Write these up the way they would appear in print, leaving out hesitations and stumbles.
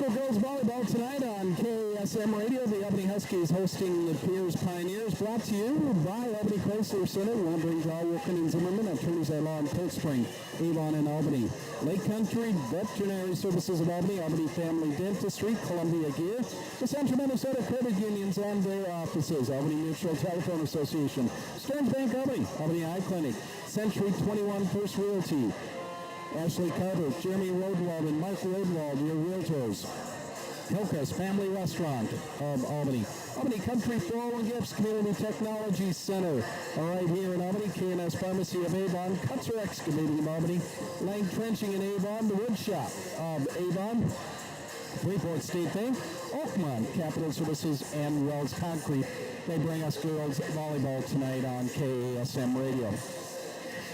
little girls volleyball tonight on KASM Radio. The Albany Huskies hosting the Pierz Pioneers. Brought to you by Albany Chrysler Center, Wandering Draw, Wilkin and Zimmerman, attorneys at law in Cold Spring, Avon, and Albany. Lake Country Veterinary Services of Albany, Albany Family Dentistry, Columbia Gear, the Central Minnesota Credit Unions and their offices, Albany Mutual Telephone Association, Stearns Bank Albany, Albany Eye Clinic, Century 21 First Realty, Ashley Carter, Jeremy Rodewald, and Mark Rodewald, your realtors. Hilka's Family Restaurant of Albany. Albany Country Floral and Gifts Community Technology Center. Right here in Albany, K&S Pharmacy of Avon, Kutzer Excavating of Albany, Lang Trenching in Avon, the Wood Shop of Avon, Freeport State Bank, Oakmont Capital Services, and Wells Concrete. They bring us girls volleyball tonight on KASM Radio.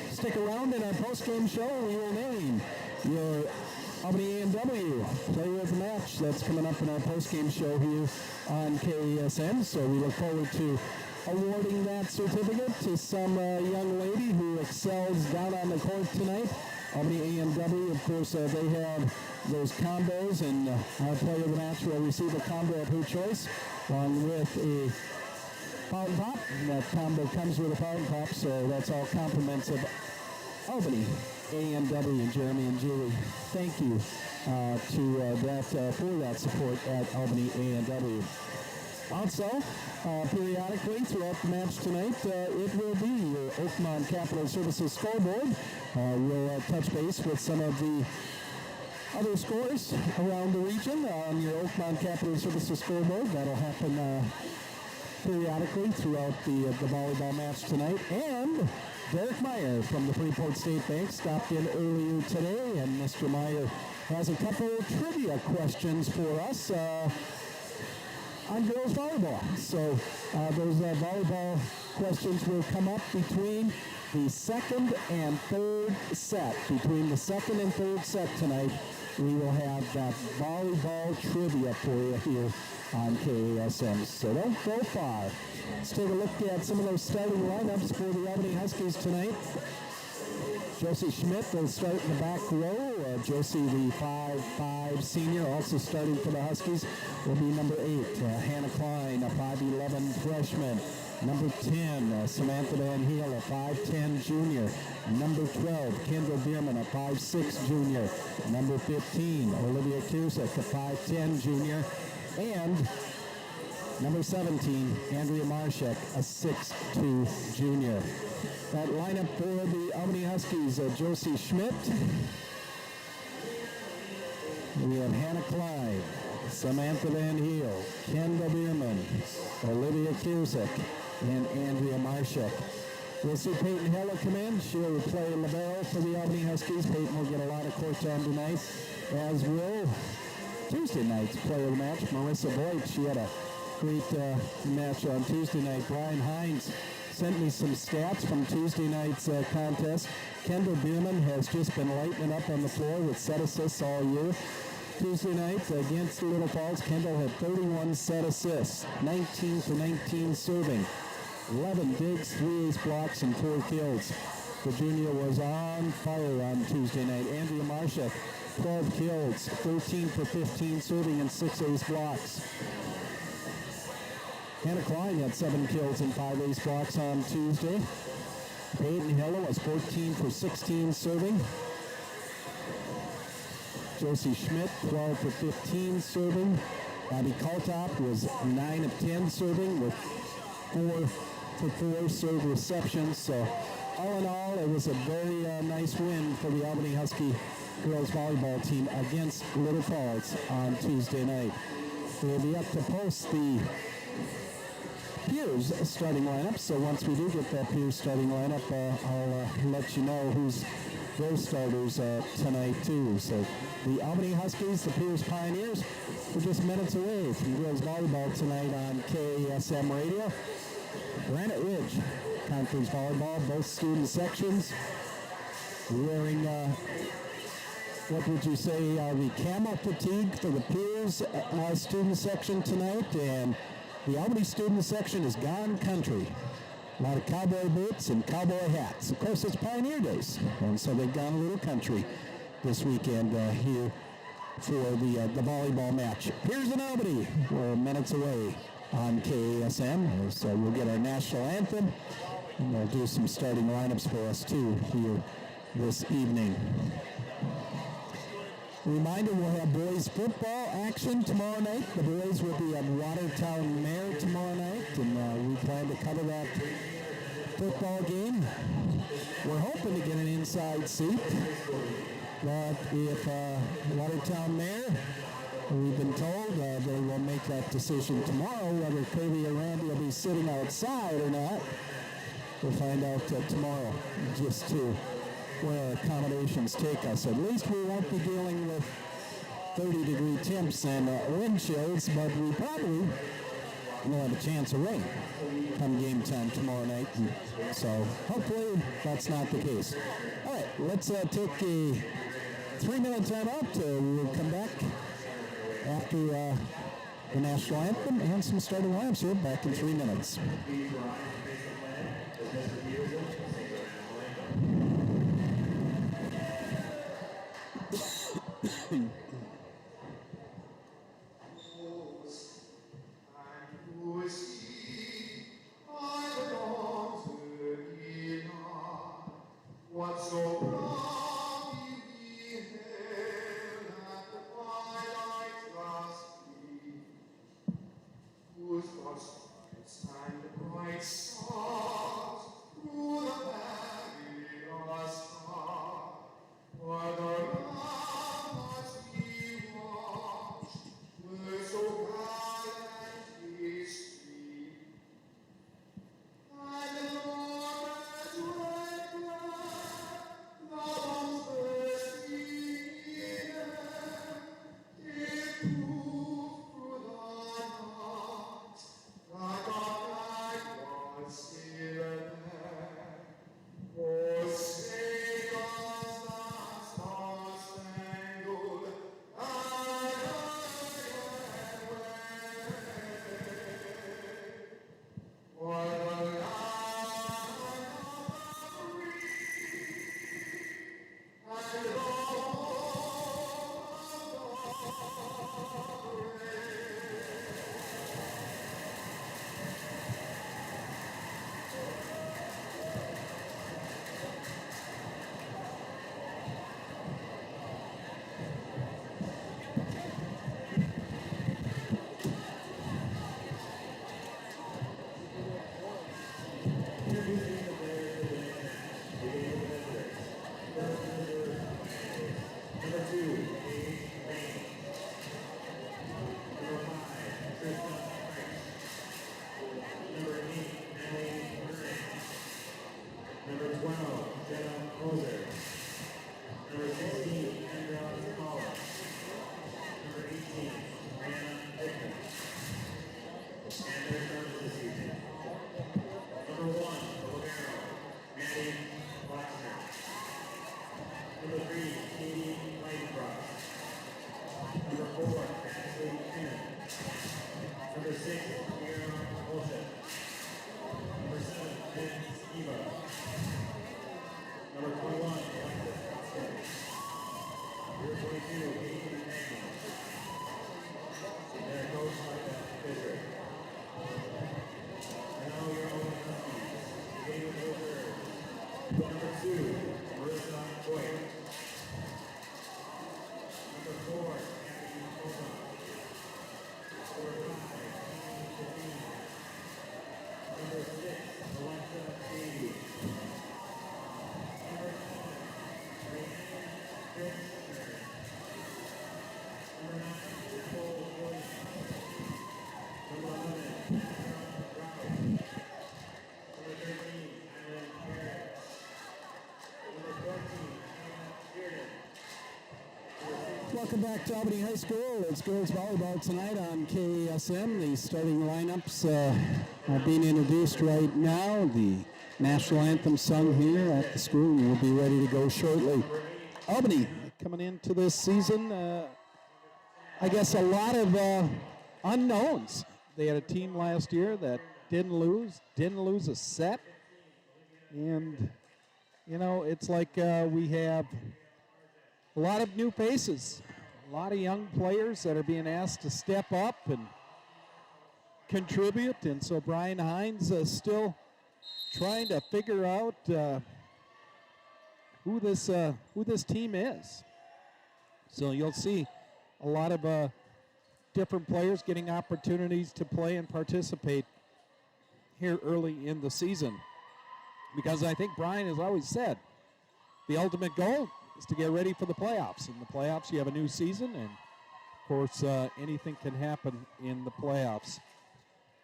Stick around in our post-game show. We will name your Albany A&W Player of the Match. That's coming up in our post-game show here on KASM. So we look forward to awarding that certificate to some young lady who excels down on the court tonight. Albany A&W, of course, they have those combos, and our Player of the Match will receive a combo of her choice, along with a fountain pop. That combo comes with a fountain pop, so that's all compliments of Albany A&W and Jeremy and Julie. Thank you for that support at Albany A&W. Also, periodically throughout the match tonight, it will be your Oakmont Capital Services scoreboard. We'll touch base with some of the other scores around the region on your Oakmont Capital Services scoreboard. That'll happen periodically throughout the volleyball match tonight. And Derek Meyer from the Freeport State Bank stopped in earlier today, and Mr. Meyer has a couple of trivia questions for us on girls volleyball. So those volleyball questions will come up between the second and third set. Between the second and third set tonight, we will have that volleyball trivia for you here on KASM. So don't go far. Let's take a look at some of those starting lineups for the Albany Huskies tonight. Josie Schmidt will start in the back row. Josie, the 5'5 senior, also starting for the Huskies, will be number 8. Hannah Klein, a 5'11 freshman. Number 10, Samantha Van Heel, a 5'10 junior. Number 12, Kendall Bierman, a 5'6 junior. Number 15, Olivia Cusick, a 5'10 junior. And number 17, Andrea Marshak, a 6'2 junior. That lineup for the Albany Huskies, Josie Schmidt. We have Hannah Klein, Samantha Van Heel, Kendall Bierman, Olivia Cusick, and Andrea Marshak. We'll see Peyton Heller come in. She'll play libero for the Albany Huskies. Peyton will get a lot of court time tonight, as will Tuesday night's player of the match, Marissa Boyd. She had a great match on Tuesday night. Brian Hines sent me some stats from Tuesday night's contest. Kendall Bierman has just been lighting up on the floor with set assists all year. Tuesday night against Little Falls, Kendall had 31 set assists, 19 for 19 serving, 11 digs, 3 ace blocks, and 4 kills. The junior was on fire on Tuesday night. Andrea Marshak, 12 kills, 13 for 15 serving, and 6 ace blocks. Hannah Klein had 7 kills and 5 ace blocks on Tuesday. Peyton Heller was 14 for 16 serving. Josie Schmidt, 12 for 15 serving. Abby Kaltop was 9 of 10 serving with 4 for 4 serve receptions. So all in all, it was a very nice win for the Albany Husky girls volleyball team against Little Falls on Tuesday night. We'll be up to post the Pierz starting lineup. So once we do get that Pierz starting lineup, I'll let you know who's their starters tonight too. So the Albany Huskies, the Pierz Pioneers, we're just minutes away from girls volleyball tonight on KASM Radio. Granite Ridge Conference Volleyball, both student sections wearing, what would you say, the camel fatigue for the Pierz student section tonight, and the Albany student section is gone country. A lot of cowboy boots and cowboy hats. Of course, it's Pioneer Days, and so they've gone a little country this weekend here for the volleyball match. Pierz and Albany, we're minutes away on KASM. So we'll get our national anthem, and we'll do some starting lineups for us too here this evening. Reminder, we'll have boys football action tomorrow night. The boys will be at Watertown Mare tomorrow night, and we plan to cover that football game. We're hoping to get an inside seat, but if Watertown Mare, we've been told they will make that decision tomorrow, whether Kirby or Randy will be sitting outside or not. We'll find out tomorrow, just to where accommodations take us. At least we won't be dealing with 30-degree temps and wind chills, but we probably will have a chance of rain come game time tomorrow night. And so hopefully that's not the case. All right, let's take a 3-minute time out. We'll come back after the national anthem and some starting lineups here. Back in 3 minutes. Welcome back to Albany High School. It's girls volleyball tonight on KASM. The starting lineups are being introduced right now. The national anthem sung here at the school. We'll be ready to go shortly. Albany coming into this season, I guess a lot of unknowns. They had a team last year that didn't lose a set. And, you know, it's like we have a lot of new faces A lot of young players that are being asked to step up and contribute, and so Brian Hines is still trying to figure out who this team is. So you'll see a lot of different players getting opportunities to play and participate here early in the season, because I think Brian has always said the ultimate goal is to get ready for the playoffs. In the playoffs, you have a new season, and of course, anything can happen in the playoffs.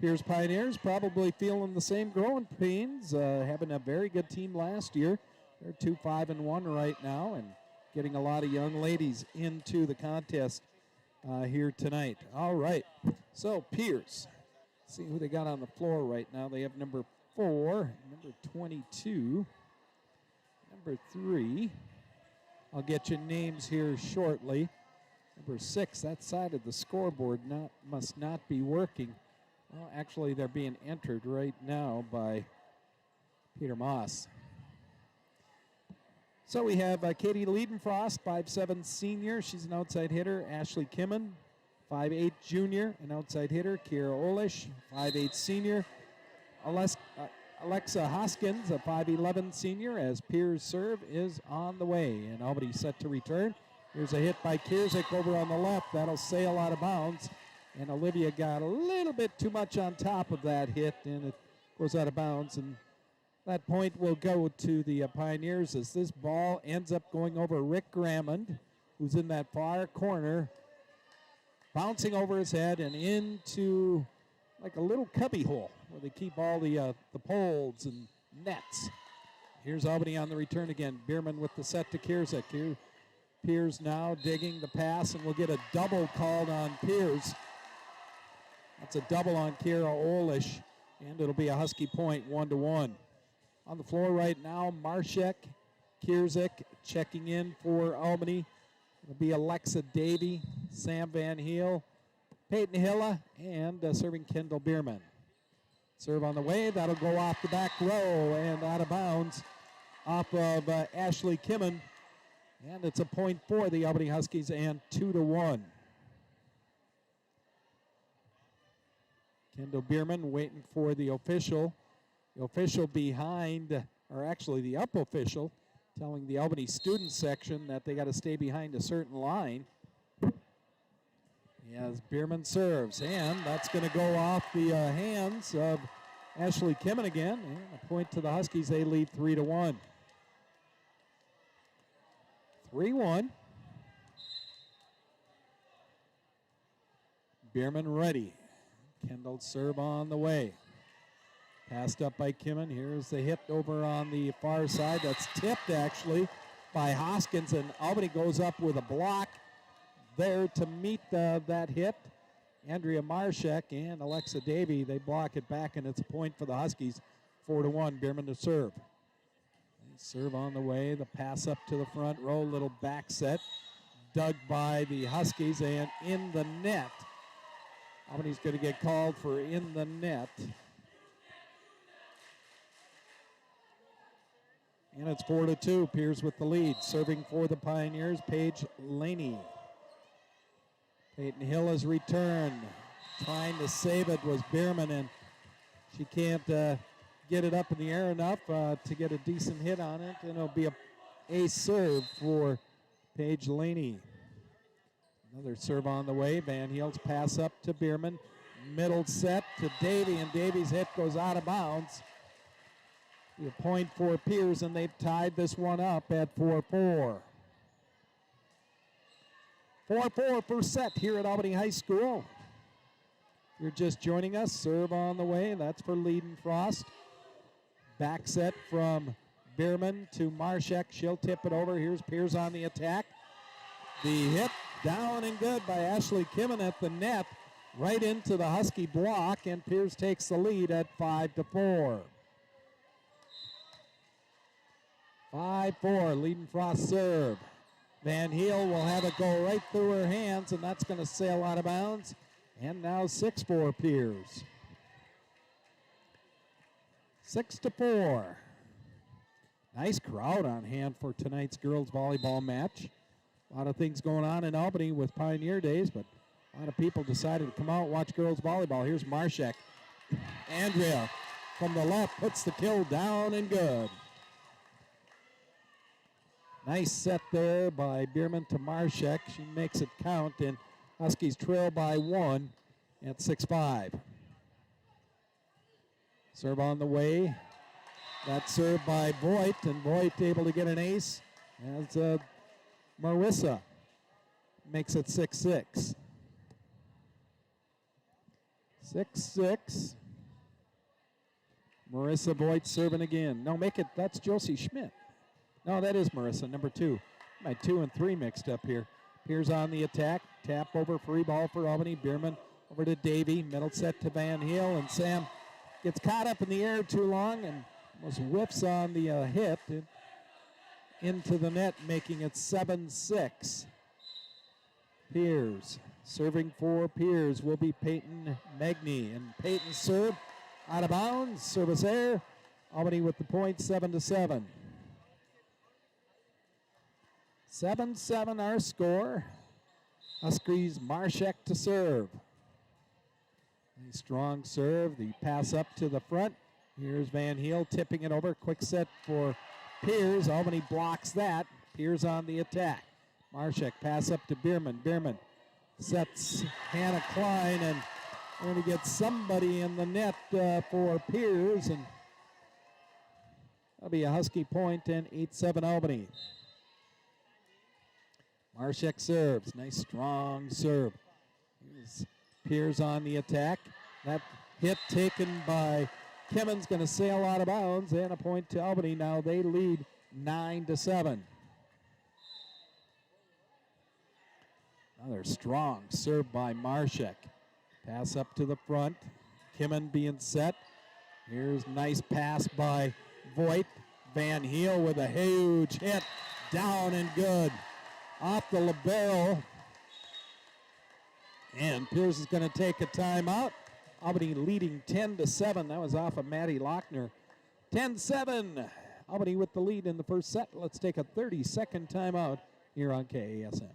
Pierz Pioneers probably feeling the same growing pains, having a very good team last year. They're 2-5-1 right now, and getting a lot of young ladies into the contest here tonight. All right, so Pierz, see who they got on the floor right now. They have number 4, number 22, number 3. I'll get you names here shortly. Number 6, that side of the scoreboard must not be working. Well, actually, they're being entered right now by Peter Moss. So we have Katie Liedenfrost, 5'7" senior. She's an outside hitter. Ashley Kimmen, 5'8" junior, an outside hitter. Kira Olish, 5'8" senior. Alexa Hoskins, a 5'11" senior, as Pierz serve is on the way. And Albany set to return. Here's a hit by Kierzek over on the left. That'll sail out of bounds. And Olivia got a little bit too much on top of that hit, and it goes out of bounds. And that point will go to the Pioneers as this ball ends up going over Rick Grammond, who's in that far corner, bouncing over his head and into like a little cubby hole where they keep all the poles and nets. Here's Albany on the return again. Bierman with the set to Kierzek. Here, Pierz now digging the pass, and we'll get a double called on Pierz. That's a double on Kira Olish, and it'll be a Husky point, 1-1. On the floor right now, Marshek, Kierzek checking in for Albany. It'll be Alexa Davey, Sam Van Heel, Peyton Hilla, and serving Kendall Bierman. Serve on the way. That'll go off the back row and out of bounds off of Ashley Kimmen. And it's a point for the Albany Huskies and 2-1. Kendall Bierman waiting for the official. The official behind, or actually the up official, telling the Albany student section that they got to stay behind a certain line. As Bierman serves, and that's going to go off the hands of Ashley Kimmen again. And a point to the Huskies. They lead 3-1. 3-1. Bierman ready. Kendall serve on the way. Passed up by Kimmen. Here's the hit over on the far side. That's tipped actually by Hoskins, and Albany goes up with a block there to meet that hit. Andrea Marshek and Alexa Davey, they block it back, and it's a point for the Huskies. 4-1, Bierman to serve. They serve on the way. The pass up to the front row, little back set. Dug by the Huskies, and in the net. Albany's going to get called for in the net. And it's 4-2. Pierz with the lead. Serving for the Pioneers, Paige Laney. Peyton Hill has returned. Trying to save it was Bierman, and she can't get it up in the air enough to get a decent hit on it. And it'll be a serve for Paige Laney. Another serve on the way. Van Heel's pass up to Bierman. Middle set to Davey, and Davey's hit goes out of bounds. A point for Pierz, and they've tied this one up at 4-4. 4-4 per set here at Albany High School. You're just joining us. Serve on the way. That's for Liedenfrost. Back set from Bierman to Marshek. She'll tip it over. Here's Pierz on the attack. The hit down and good by Ashley Kimmen at the net. Right into the Husky block, and Pierz takes the lead at 5-4. 5-4, Liedenfrost serve. Van Heel will have it go right through her hands, and that's going to sail out of bounds. And now 6-4 Pierz. 6-4. Nice crowd on hand for tonight's girls volleyball match. A lot of things going on in Albany with Pioneer Days, but a lot of people decided to come out and watch girls volleyball. Here's Marshak. Andrea from the left puts the kill down and good. Nice set there by Bierman to Marshak. She makes it count, and Huskies trail by 1 at 6-5. Serve on the way. That serve by Voigt, and Voigt able to get an ace as Marissa makes it 6-6. 6-6. Marissa Voigt serving again. No, make it, that's Josie Schmidt. No, that is Marissa, number 2. My 2 and 3 mixed up here. Pierz on the attack. Tap over, free ball for Albany. Bierman over to Davy. Middle set to Van Heel, and Sam gets caught up in the air too long and almost whiffs on the hit into the net, making it 7-6. Pierz serving for Pierz will be Peyton Magny, and Peyton serve out of bounds. Service air. Albany with the point, 7-7. 7-7 our score. Huskies Marshak to serve. A strong serve. The pass up to the front. Here's Van Heel tipping it over. Quick set for Pierz. Albany blocks that. Pierz on the attack. Marshak pass up to Bierman. Bierman sets Hannah Klein, and going to get somebody in the net for Pierz, and that'll be a Husky point, and 8-7 Albany. Marshak serves. Nice strong serve. Here's Pierz on the attack. That hit taken by Kimmons going to sail out of bounds, and a point to Albany. Now they lead 9-7. Another strong serve by Marshak. Pass up to the front. Kimmon being set. Here's nice pass by Voigt. Van Heel with a huge hit. Down and good. Off the libero. And Pierz is going to take a timeout. Albany leading 10-7. That was off of Maddie Lochner. 10-7. Albany with the lead in the first set. Let's take a 30-second timeout here on KASM.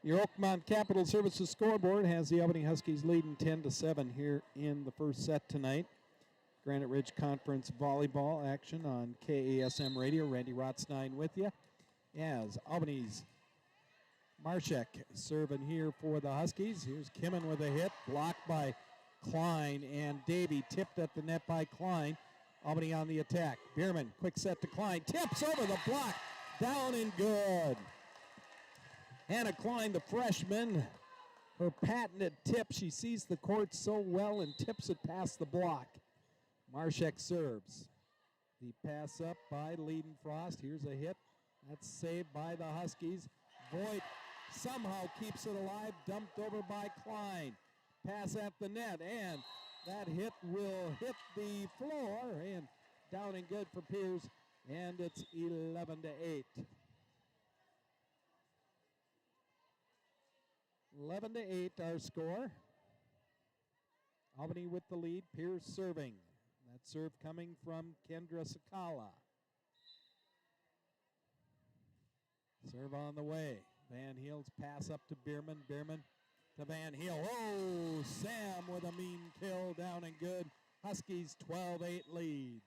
Your Oakmont Capital Services scoreboard has the Albany Huskies leading 10-7 here in the first set tonight. Granite Ridge Conference volleyball action on KASM Radio. Randy Rothstein with you. As Albany's Marshak serving here for the Huskies. Here's Kimmon with a hit, blocked by Klein, and Davy tipped at the net by Klein. Albany on the attack. Bierman, quick set to Klein, tips over the block, down and good. Hannah Klein, the freshman, her patented tip. She sees the court so well and tips it past the block. Marshak serves. The pass up by Leidenfrost. Here's a hit. That's saved by the Huskies. Voigt somehow keeps it alive. Dumped over by Klein. Pass at the net, and that hit will hit the floor. And down and good for Pierz, and it's 11-8. 11-8 our score. Albany with the lead. Pierz serving. That serve coming from Kendra Sakala. Serve on the way. Van Heel's pass up to Bierman. Bierman to Van Heel. Oh, Sam with a mean kill, down and good. Huskies 12-8 lead.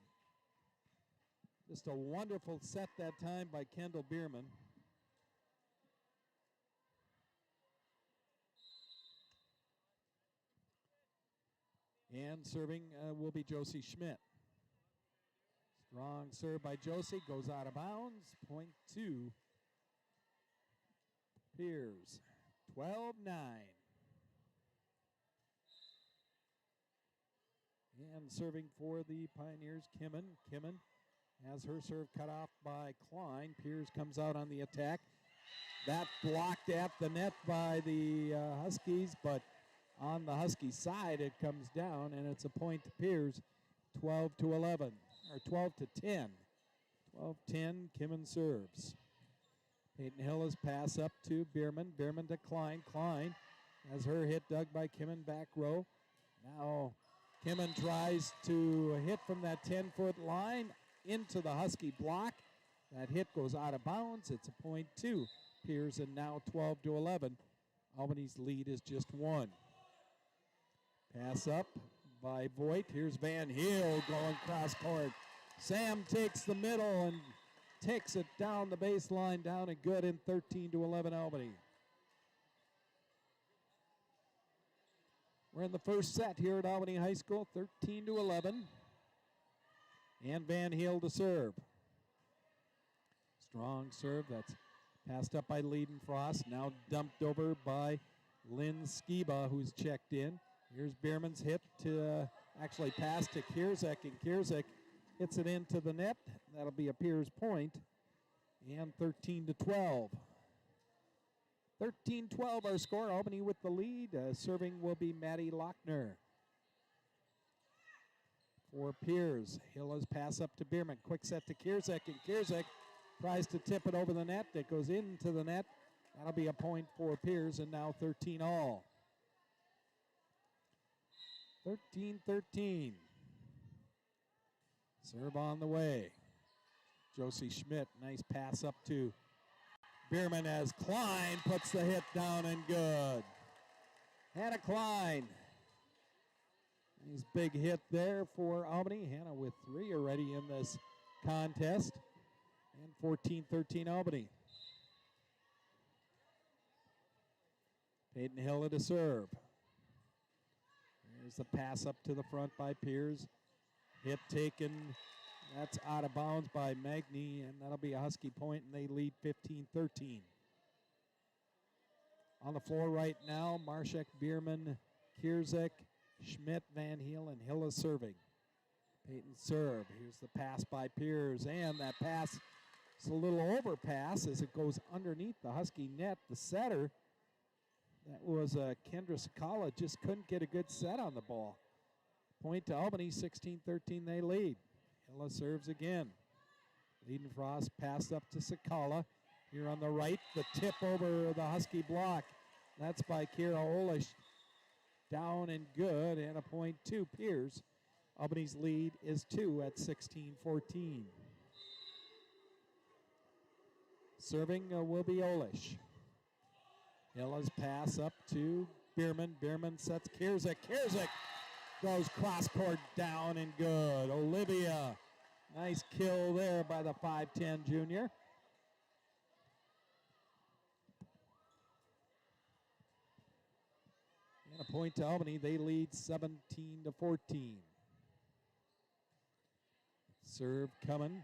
Just a wonderful set that time by Kendall Bierman. And serving will be Josie Schmidt. Strong serve by Josie, goes out of bounds. Point two. Pierz, 12-9. And serving for the Pioneers, Kimmin. Kimmin has her serve cut off by Klein. Pierz comes out on the attack. That blocked at the net by the Huskies, but on the Husky side it comes down, and it's a point to Pierz, 12-11, or 12-10. 12-10, Kimmin serves. Peyton Hillis pass up to Bierman. Bierman to Klein. Klein has her hit dug by Kimmin back row. Now Kimmin tries to hit from that 10-foot line into the Husky block. That hit goes out of bounds. It's a point to Pierz, and now 12-11. Albany's lead is just one. Pass up by Voigt. Here's Van Heel going cross court. Sam takes the middle and takes it down the baseline, down and good in 13-11 Albany. We're in the first set here at Albany High School, 13-11. And Van Heel to serve. Strong serve, that's passed up by Leidenfrost, now dumped over by Lynn Skiba, who's checked in. Here's Bierman's hit to actually pass to Kierzek, and Kierzek hits it into the net. That'll be a Pierz point, and 13-12. 13-12 our score. Albany with the lead. Serving will be Maddie Lochner. For Pierz, Hillis pass up to Bierman. Quick set to Kierzek, and Kierzek tries to tip it over the net. It goes into the net. That'll be a point for Pierz, and now 13-all. 13-13. Serve on the way. Josie Schmidt, nice pass up to Bierman as Klein puts the hit down and good. Hannah Klein. Nice big hit there for Albany. Hannah with 3 already in this contest. And 14-13 Albany. Peyton Hill to serve. There's the pass up to the front by Pierz. Hit taken. That's out of bounds by Magny, and that'll be a Husky point, and they lead 15-13. On the floor right now, Marshak, Bierman, Kierzek, Schmidt, Van Heel, and Hill is serving. Peyton serve. Here's the pass by Pierz, and that pass is a little overpass as it goes underneath the Husky net. The setter, that was Kendra Sakala, just couldn't get a good set on the ball. Point to Albany, 16-13, they lead. Hilla serves again. Leidenfrost passed up to Sakala. Here on the right, the tip over the Husky block. That's by Kira Olish. Down and good, and a point to Pierz. Albany's lead is 2 at 16-14. Serving will be Olish. Hilla's pass up to Bierman. Bierman sets Kierzek. Kierzek goes cross court down and good. Olivia, nice kill there by the 5'10 junior. And a point to Albany. They lead 17-14. Serve coming.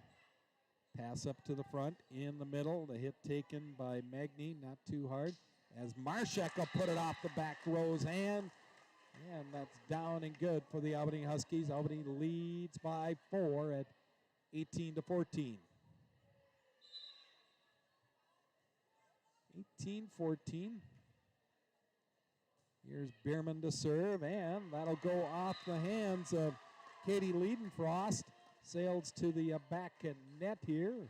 Pass up to the front in the middle. The hit taken by Magny, not too hard. As Marshak will put it off the back row's hand. And that's down and good for the Albany Huskies. Albany leads by 4 at 18-14. 18-14. Here's Bierman to serve, and that'll go off the hands of Katie Leidenfrost. Sails to the back net here.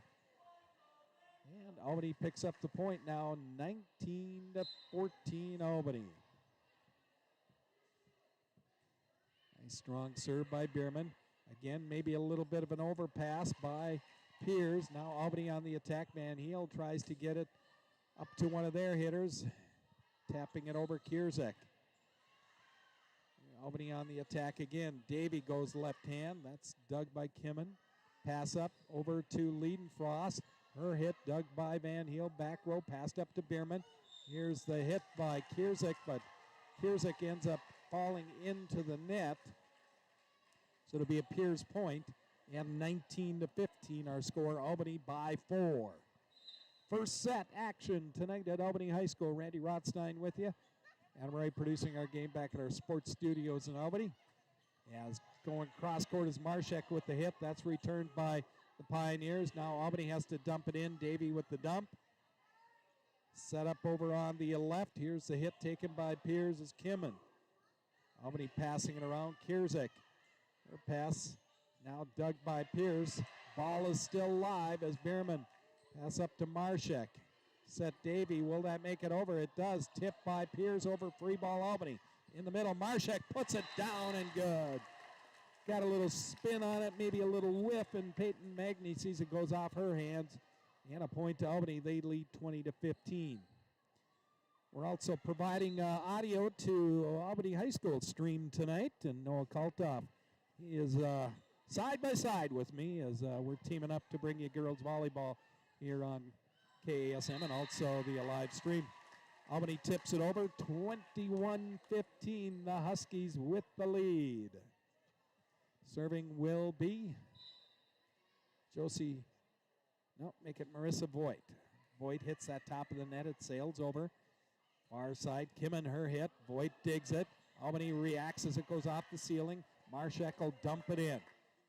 And Albany picks up the point now, 19-14 Albany. Nice strong serve by Bierman. Again, maybe a little bit of an overpass by Pierz. Now Albany on the attack. Van Heel tries to get it up to one of their hitters. Tapping it over Kierzek. Albany on the attack again. Davey goes left hand. That's dug by Kimmin. Pass up over to Leidenfrost. Her hit dug by Van Heel. Back row passed up to Bierman. Here's the hit by Kierzek, but Kierzek ends up falling into the net. So it'll be a Pierz point. And 19-15 our score. Albany by 4. First set action tonight at Albany High School. Randy Rothstein with you. Adam Ray producing our game back at our sports studios in Albany. As going cross court is Marshak with the hit. That's returned by the Pioneers. Now Albany has to dump it in. Davey with the dump. Set up over on the left. Here's the hit taken by Pierz is Kimman. Albany passing it around. Kierzek. Her pass now dug by Pierz. Ball is still live as Bierman pass up to Marshak. Set Davey. Will that make it over? It does. Tipped by Pierz over free ball Albany. In the middle, Marshak puts it down and good. Got a little spin on it, maybe a little whiff, and Peyton Magny sees it goes off her hands. And a point to Albany. They lead 20-15. We're also providing audio to Albany High School stream tonight, and Noah Kaltoff, he is side by side with me as we're teaming up to bring you girls volleyball here on KASM and also the live stream. Albany tips it over, 21-15, the Huskies with the lead. Serving will be Josie, no, make it Marissa Voigt. Voigt hits that top of the net, it sails over. Far side, Kimman, her hit, Voigt digs it. Albany reacts as it goes off the ceiling. Marshak will dump it in.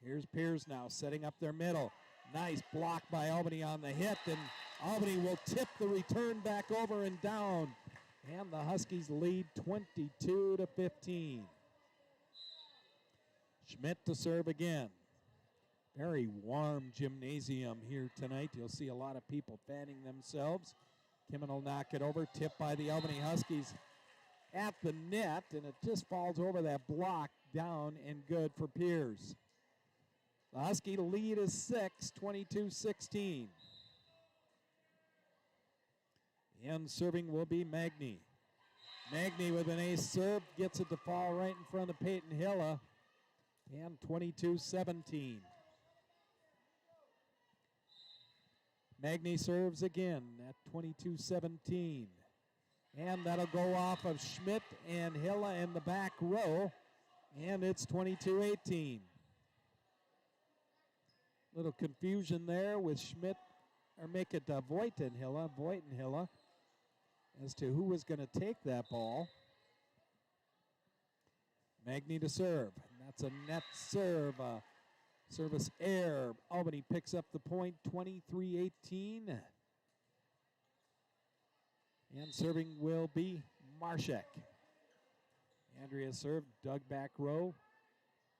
Here's Pierz now setting up their middle. Nice block by Albany on the hit, and Albany will tip the return back over and down. And the Huskies lead 22-15. Schmidt to serve again. Very warm gymnasium here tonight. You'll see a lot of people fanning themselves. Kimman will knock it over, tipped by the Albany Huskies at the net, and it just falls over that block down and good for Pierz. The Husky lead is 6, 22-16. And serving will be Magny. Magny with an ace serve, gets it to fall right in front of Peyton Hilla. And 22-17. Magny serves again at 22-17. And that'll go off of Schmidt and Hilla in the back row. And it's 22-18. Little confusion there with Schmidt, or make it Voigt and Hilla, as to who was going to take that ball. Magny to serve, and that's a net serve. Service error. Albany picks up the point, 23-18. And serving will be Marshak. Andrea served, dug back row.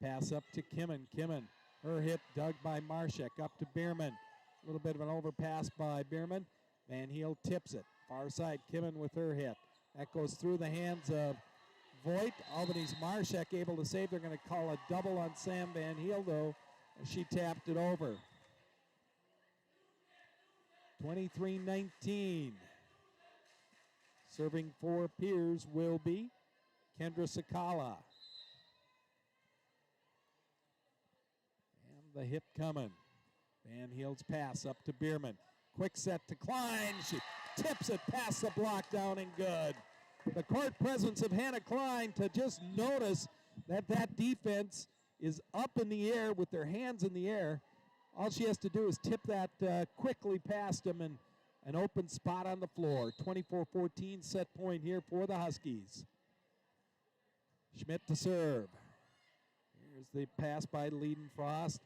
Pass up to Kimman. Kimman, her hit dug by Marshak. Up to Bierman. A little bit of an overpass by Bierman. Van Heel tips it. Far side, Kimman with her hit. That goes through the hands of Voigt. Albany's Marshak able to save. They're going to call a double on Sam Van Heel, though. She tapped it over. 23-19. Serving for Pierz will be Kendra Sakala. And the hit coming. Van Heel's pass up to Bierman. Quick set to Klein. She tips it past the block down and good. The court presence of Hannah Klein to just notice that that defense is up in the air with their hands in the air. All she has to do is tip that quickly past them and an open spot on the floor. 24-14 set point here for the Huskies. Schmidt to serve. Here's the pass by Liedenfrost.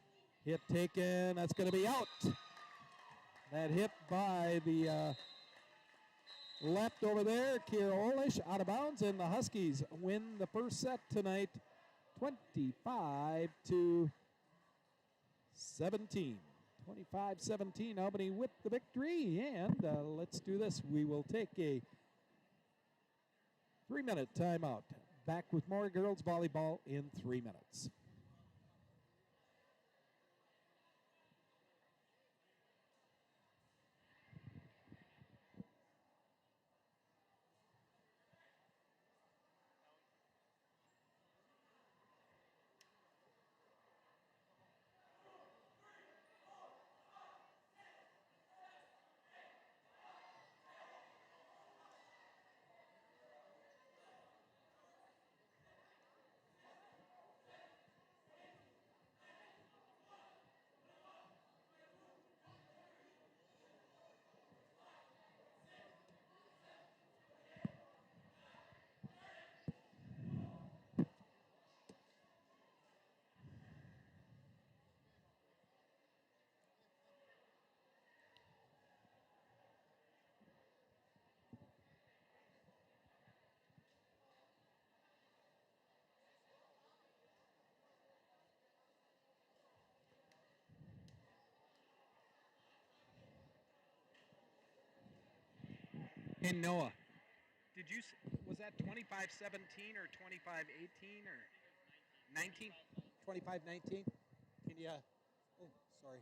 Hit taken. That's going to be out. That hit by the left over there. Kira Olish out of bounds, and the Huskies win the first set tonight. 25-17. 25-17, Albany with the victory. And let's do this. We will take a 3-minute timeout. Back with more girls volleyball in 3 minutes. Hey, Noah, was that 25-17 or 25-18 or 19? 25-19? Can you, oh, sorry.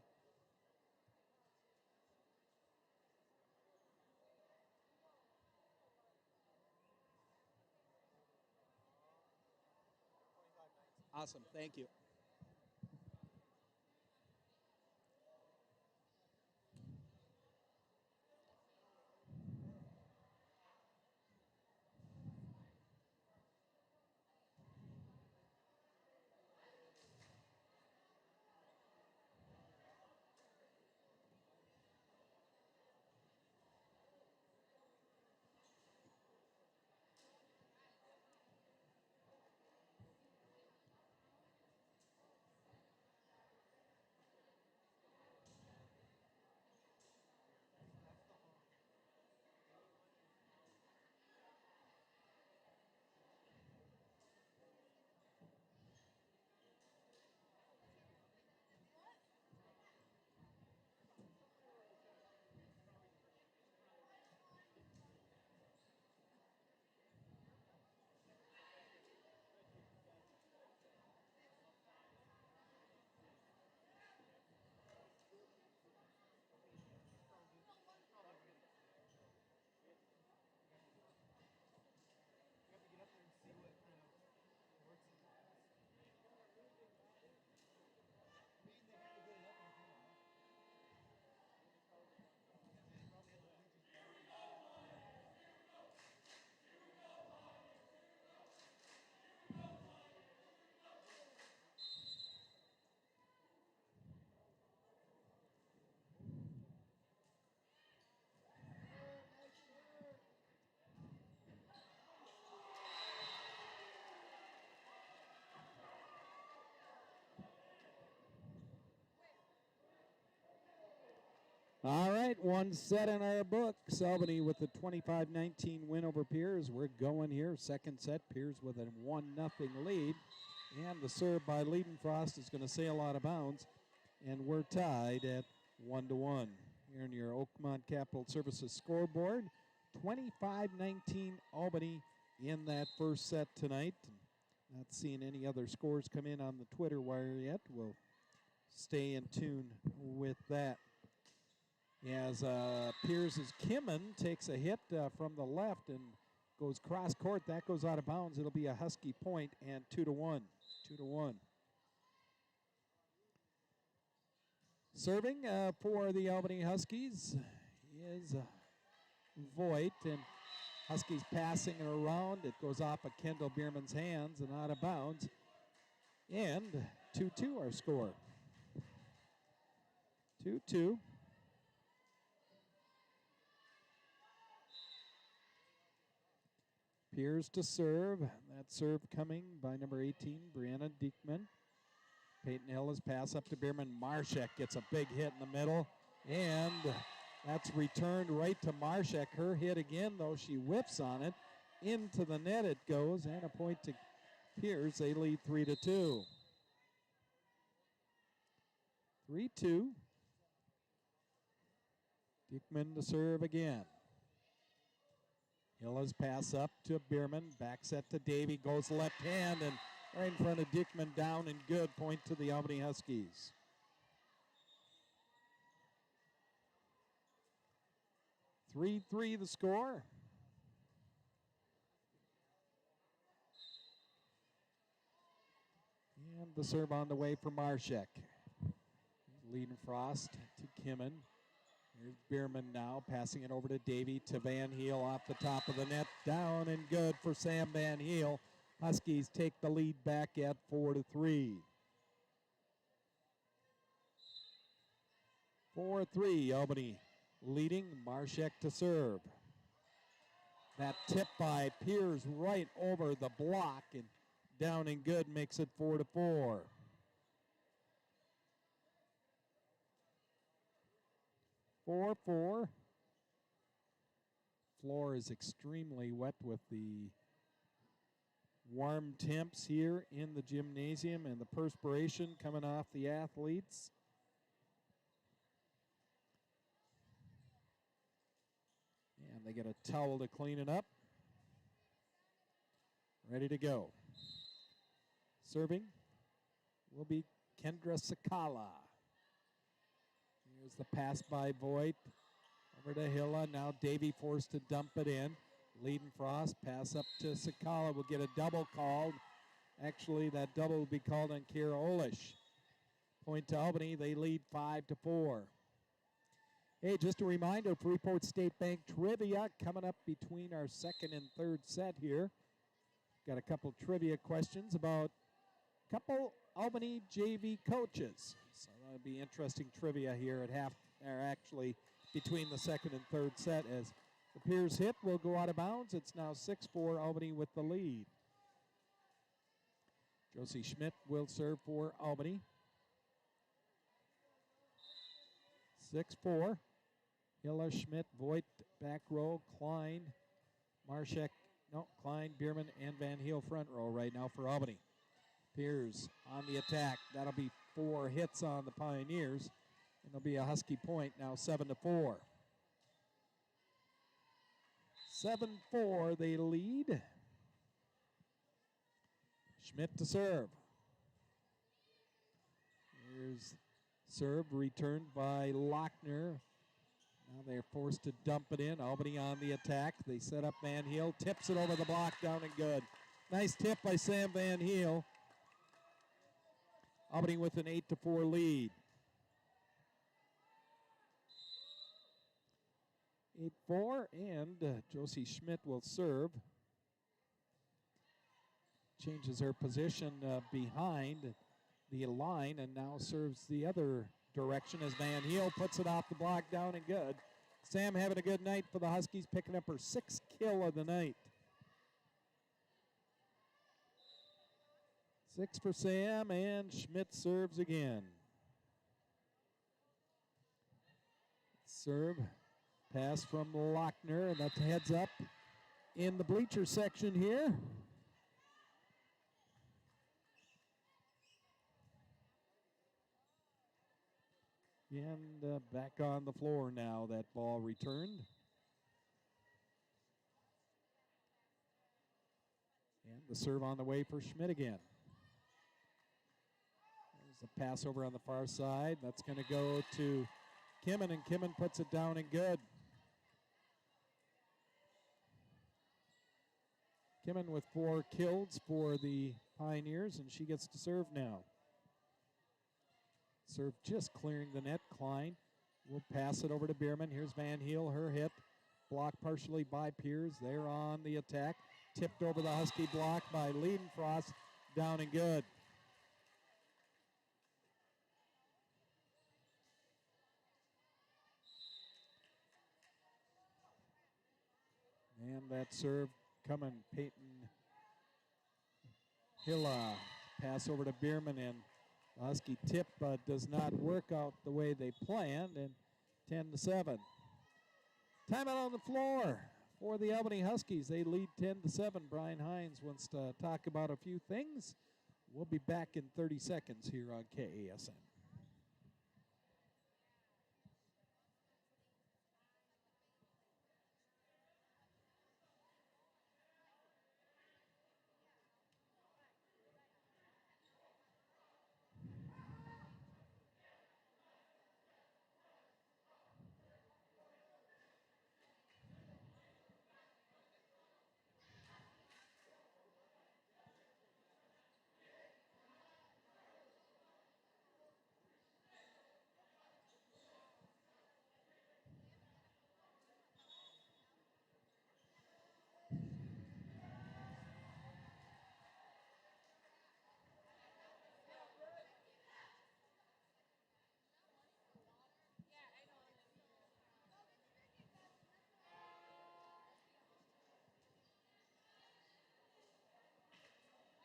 Awesome, thank you. All right, one set in our books. Albany with the 25-19 win over Pierz. We're going here. Second set, Pierz with a 1-0 lead. And the serve by Liedenfrost is going to sail out of bounds. And we're tied at 1-1. Here in your Oakmont Capital Services scoreboard. 25-19 Albany in that first set tonight. Not seeing any other scores come in on the Twitter wire yet. We'll stay in tune with that. As Pierz's Kimmen takes a hit from the left and goes cross court. That goes out of bounds. It'll be a Husky point and 2-1. 2-1. Serving for the Albany Huskies is Voigt, and Huskies passing it around. It goes off of Kendall Bierman's hands and out of bounds. And 2-2 our score. 2-2. Pierz to serve. That serve coming by number 18, Brianna Diekman. Peyton Hill pass up to Bierman. Marshak gets a big hit in the middle. And that's returned right to Marshak. Her hit again, though. She whips on it. Into the net it goes. And a point to Pierz. They lead 3-2. 3-2. Diekman to serve again. Hilla's pass up to Bierman. Back set to Davy. Goes left hand and right in front of Diekman. Down and good. Point to the Albany Huskies. Three the score. And the serve on the way for Marshak. Liedenfrost to Kimmen. Here's Bierman now, passing it over to Davy, to Van Heel off the top of the net. Down and good for Sam Van Heel. Huskies take the lead back at 4-3. 4-3, Albany leading. Marshak to serve. That tip by Pierz right over the block and down and good makes it 4-4. 4-4. Floor is extremely wet with the warm temps here in the gymnasium and the perspiration coming off the athletes. And they get a towel to clean it up. Ready to go. Serving will be Kendra Sakala. Here's the pass by Voigt. Over to Hilla. Now Davy forced to dump it in. Leidenfrost, pass up to Sakala. Will get a double called. Actually, that double will be called on Kira Olish. Point to Albany. They lead 5-4. Hey, just a reminder, Freeport State Bank trivia coming up between our second and third set here. Got a couple trivia questions about a couple Albany JV coaches. So that'll be interesting trivia here at actually between the second and third set, as the Pierz hit will go out of bounds. It's now 6-4, Albany with the lead. Josie Schmidt will serve for Albany. 6-4. Hilla, Schmidt, Voigt, back row, Klein, Klein, Bierman, and Van Heel front row right now for Albany. Pierz on the attack. That'll be 4 hits on the Pioneers, and it'll be a Husky point now, 7-4. 7-4, they lead. Schmidt to serve. Here's serve returned by Lochner. Now they're forced to dump it in. Albany on the attack. They set up Van Heel. Tips it over the block, down and good. Nice tip by Sam Van Heel. Albany with an 8-4 lead. 8-4, and Josie Schmidt will serve. Changes her position behind the line and now serves the other direction as Van Heel puts it off the block, down and good. Sam having a good night for the Huskies, picking up her 6th kill of the night. 6 for Sam, and Schmidt serves again. Serve, pass from Lochner, and that's heads up in the bleacher section here. And back on the floor now, that ball returned. And the serve on the way for Schmidt again. There's a pass over on the far side. That's going to go to Kimmin, and Kimmin puts it down and good. Kimmin with 4 kills for the Pioneers, and she gets to serve now. Serve just clearing the net. Klein will pass it over to Bierman. Here's Van Heel, her hit. Blocked partially by Pierz. They're on the attack. Tipped over the Husky block by Leidenfrost. Down and good. And that serve coming. Peyton Hilla. Pass over to Bierman, and the Husky tip does not work out the way they planned, and 10-7. Timeout on the floor for the Albany Huskies. They lead 10-7. Brian Hines wants to talk about a few things. We'll be back in 30 seconds here on KASM.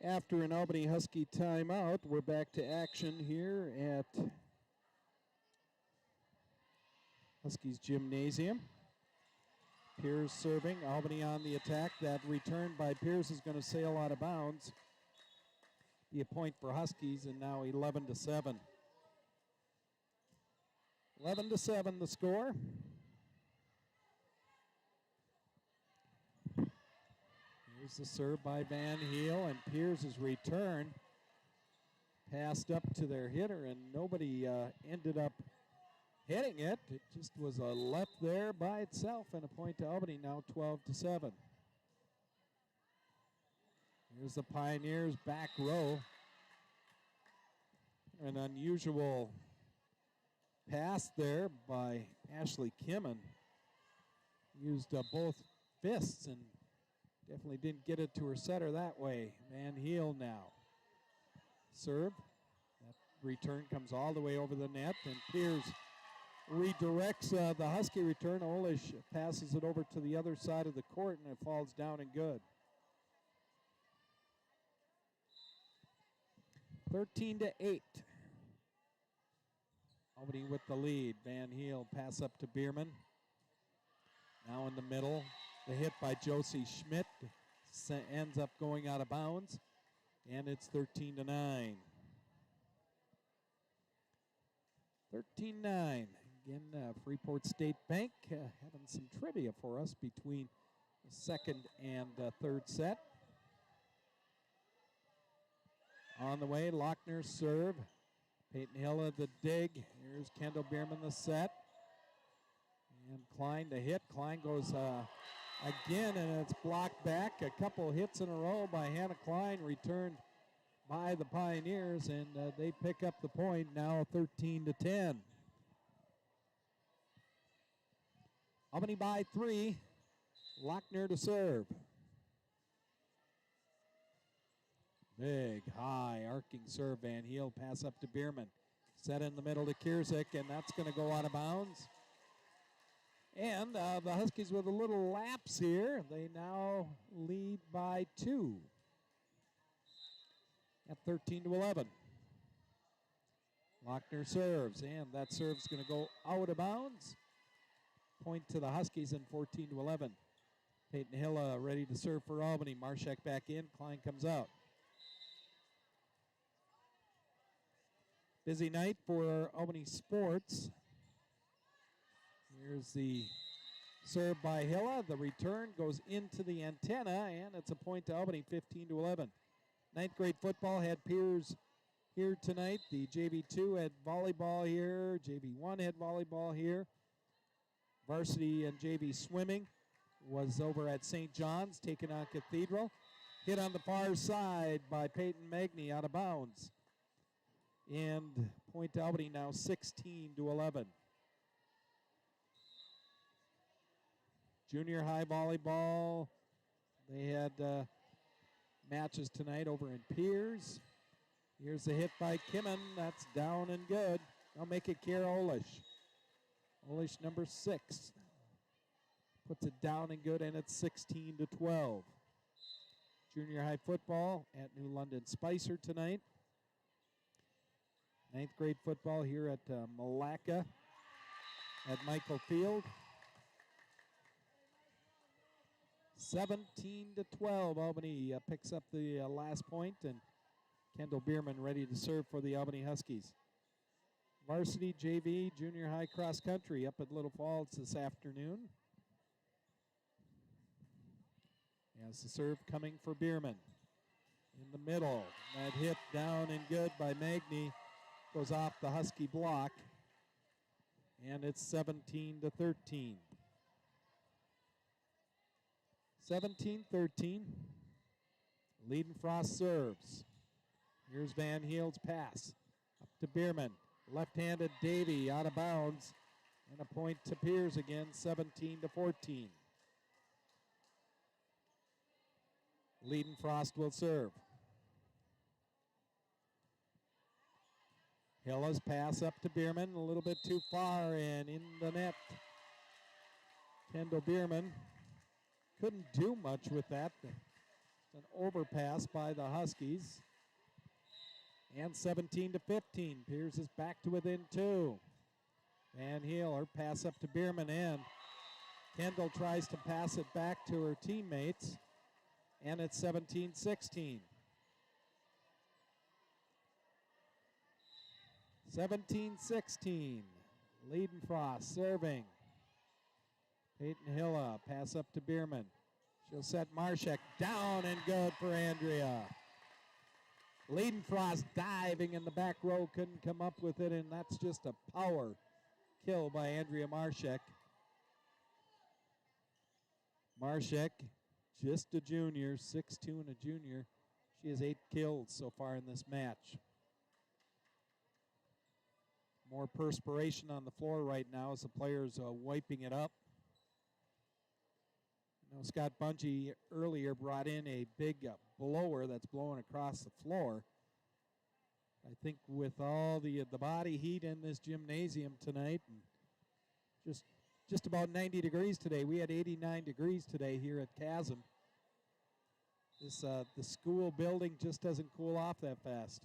After an Albany Husky timeout, we're back to action here at Huskies Gymnasium. Pierz serving, Albany on the attack. That return by Pierz is going to sail out of bounds. Be a point for Huskies, and now 11-7. 11-7 the score. Here's the serve by Van Heel, and Pierz's return passed up to their hitter, and nobody ended up hitting it. It just was a left there by itself, and a point to Albany, now 12-7. Here's the Pioneers' back row. An unusual pass there by Ashley Kimmen. Used both fists and definitely didn't get it to her setter that way. Van Heel now. Serve. That return comes all the way over the net, and Pierz redirects the Husky return. Olish passes it over to the other side of the court, and it falls down and good. 13-8. Albany with the lead. Van Heel pass up to Bierman. Now in the middle. The hit by Josie Schmidt ends up going out of bounds, and it's 13-9. 13-9. Again, Freeport State Bank having some trivia for us between the second and third set. On the way, Lochner serve. Peyton Hill at the dig. Here's Kendall Bierman the set. And Klein to hit. Klein goes again, and it's blocked back. A couple hits in a row by Hannah Klein, returned by the Pioneers, and they pick up the point, now 13-10. Albany by 3. Lochner to serve. Big, high, arcing serve. Van Heel pass up to Bierman. Set in the middle to Kierzik, and that's going to go out of bounds. And the Huskies with a little lapse here. They now lead by 2 at 13-11. Lochner serves, and that serve's going to go out of bounds. Point to the Huskies in 14-11. Peyton Hill ready to serve for Albany. Marshak back in. Klein comes out. Busy night for Albany sports. Here's the serve by Hilla. The return goes into the antenna, and it's a point to Albany, 15-11. Ninth grade football had Pierz here tonight. The JV2 had volleyball here. JV1 had volleyball here. Varsity and JV swimming was over at St. John's, taking on Cathedral. Hit on the far side by Peyton Magny, out of bounds. And point to Albany now 16-11. Junior high volleyball, they had matches tonight over in Pierz. Here's the hit by Kimmen. That's down and good. They'll make it Kiera Olish. Olish number 6. Puts it down and good, and it's 16-12. Junior high football at New London Spicer tonight. Ninth grade football here at Malacca at Michael Field. 17-12. Albany picks up the last point, and Kendall Bierman ready to serve for the Albany Huskies. Varsity, JV, junior high cross country up at Little Falls this afternoon. As the serve coming for Bierman. In the middle, that hit down and good by Magny. Goes off the Husky block, and it's 17-13. 17-13. Liedenfrost serves. Here's Van Heel's pass. Up to Bierman. Left-handed Davey out of bounds. And a point to Pierz again, 17-14. Liedenfrost will serve. Hilla's pass up to Bierman, a little bit too far, and in the net. Kendall Bierman couldn't do much with that. It's an overpass by the Huskies. And 17-15. Pierz is back to within 2. Van Heel, her pass up to Bierman, and Kendall tries to pass it back to her teammates. And it's 17-16. 17-16. Liedenfrost serving. Peyton Hilla, pass up to Bierman. She'll set Marshak down and good for Andrea. Leidenfrost diving in the back row, couldn't come up with it, and that's just a power kill by Andrea Marshak. Marshak, just a junior, 6'2" and a junior. She has 8 kills so far in this match. More perspiration on the floor right now as the players are wiping it up. You know, Scott Bungie earlier brought in a big blower that's blowing across the floor. I think with all the body heat in this gymnasium tonight, and just about 90 degrees today. We had 89 degrees today here at KASM. The school building just doesn't cool off that fast.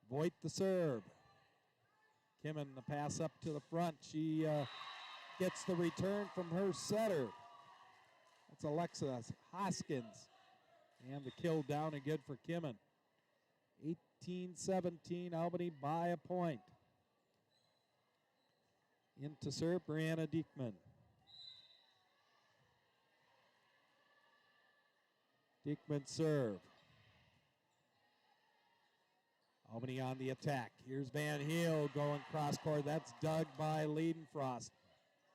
Voigt the serve. Kimmin the pass up to the front. She gets the return from her setter. That's Alexa Hoskins. And the kill down and good for Kimmin. 18-17, Albany by a point. In to serve, Brianna Diekman. Diekman serve. Albany on the attack. Here's Van Heel going cross court. That's dug by Leidenfrost.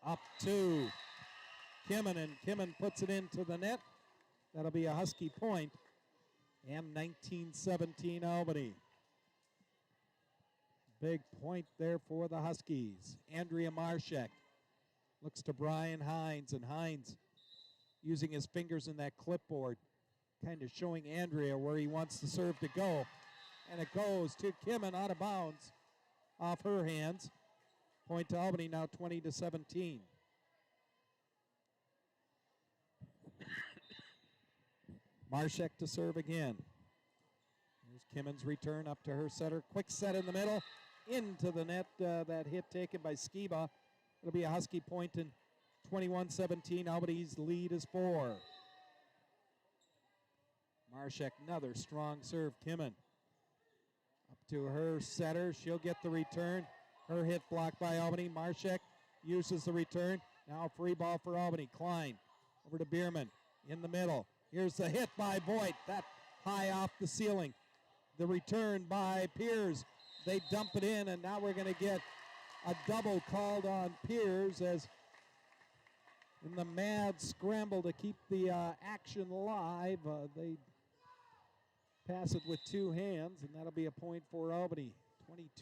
Up to Kimmin, and Kimmin puts it into the net. That'll be a Husky point. And 19-17 Albany. Big point there for the Huskies. Andrea Marshak looks to Brian Hines, and Hines using his fingers in that clipboard, kind of showing Andrea where he wants the serve to go. And it goes to Kimmin out of bounds off her hands. Point to Albany now 20-17. Marshak to serve again. Here's Kimmin's return up to her setter. Quick set in the middle. Into the net. That hit taken by Skiba. It'll be a Husky point in 21-17. Albany's lead is 4. Marshak, another strong serve. Kimmin up to her setter. She'll get the return. Her hit blocked by Albany. Marshak uses the return. Now free ball for Albany. Klein over to Bierman in the middle. Here's the hit by Voigt. That high off the ceiling. The return by Pierz. They dump it in, and now we're going to get a double called on Pierz as in the mad scramble to keep the action live. They pass it with 2 hands, and that'll be a point for Albany.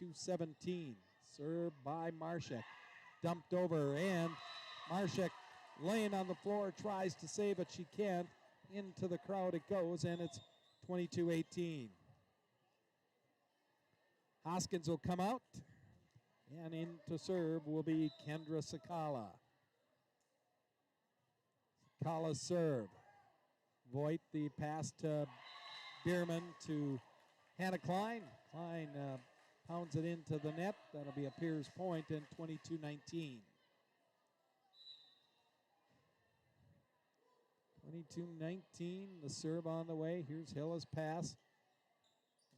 22-17. Served by Marshak. Dumped over, and Marshak laying on the floor, tries to save it. She can't. Into the crowd it goes, and it's 22-18. Hoskins will come out, and in to serve will be Kendra Sakala. Sakala's serve. Voigt the pass to Bierman to Hannah Klein. Klein pounds it into the net. That'll be a Pierz point, and 22-19. 22-19, the serve on the way. Here's Hilla's pass.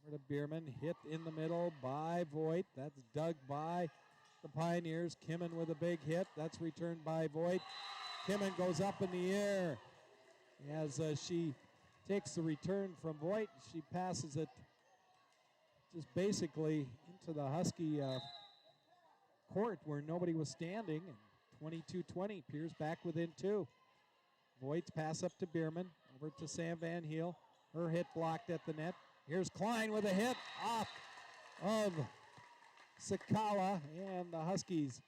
Over to Bierman, hit in the middle by Voigt. That's dug by the Pioneers. Kimmin with a big hit. That's returned by Voigt. Kimmin goes up in the air. As she takes the return from Voigt, she passes it just basically into the Husky court where nobody was standing. And 22-20, Pierz back within 2. Voigt's pass up to Bierman, over to Sam Van Heel. Her hit blocked at the net. Here's Klein with a hit off of Sakala, and the Huskies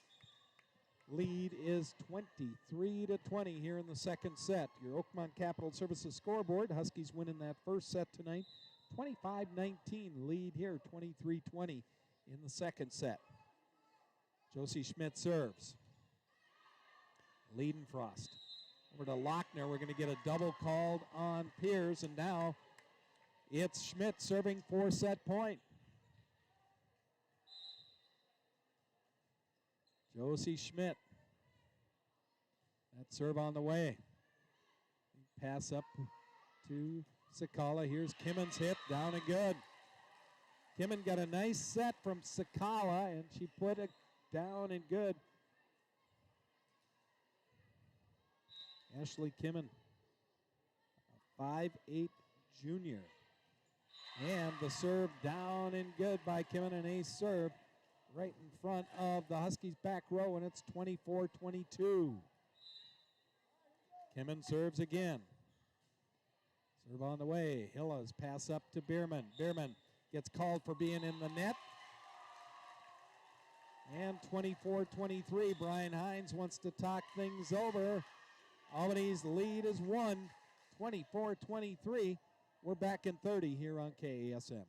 lead is 23-20 here in the second set. Your Oakmont Capital Services scoreboard. Huskies winning that first set tonight. 25-19 lead here, 23-20 in the second set. Josie Schmidt serves. Leidenfrost. Over to Lochner. We're going to get a double called on Pierz, and now it's Schmidt serving for set point. Josie Schmidt. That serve on the way. Pass up to Sakala. Here's Kimmin's hit, down and good. Kimmin got a nice set from Sakala, and she put it down and good. Ashley Kimmin 5'8" junior. And the serve down and good by Kimmin, an ace serve right in front of the Huskies back row, and it's 24-22. Kimmin serves again. Serve on the way. Hillas pass up to Bierman. Bierman gets called for being in the net. And 24-23, Brian Hines wants to talk things over. Albany's lead is 1, 24-23. We're back in 30 here on KASM.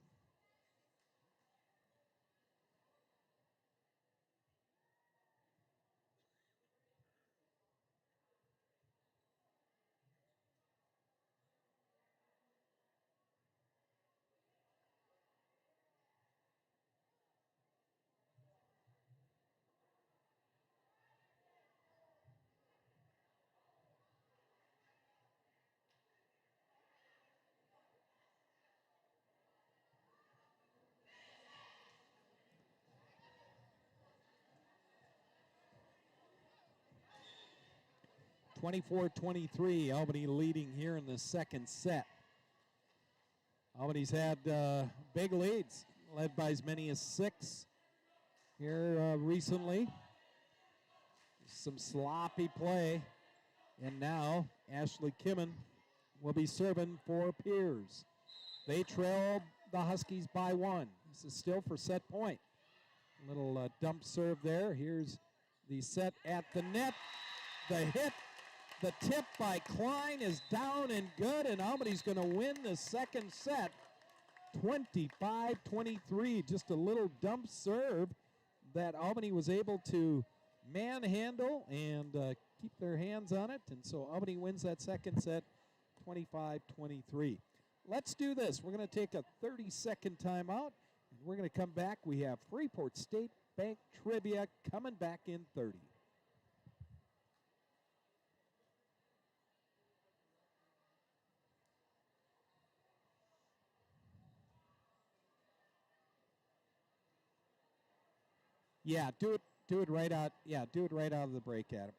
(24-23), Albany leading here in the second set. Albany's had big leads, led by as many as 6 here recently. Some sloppy play, and now Ashley Kimmin will be serving for Pierz. They trailed the Huskies by 1. This is still for set point. A little dump serve there. Here's the set at the net. The hit. The tip by Klein is down and good, and Albany's going to win the second set, 25-23. Just a little dump serve that Albany was able to manhandle and keep their hands on it, and so Albany wins that second set, 25-23. Let's do this. We're going to take a 30-second timeout, and we're going to come back. We have Freeport State Bank Trivia coming back in 30. Yeah, do it right out. Yeah, do it right out of the break, Adam.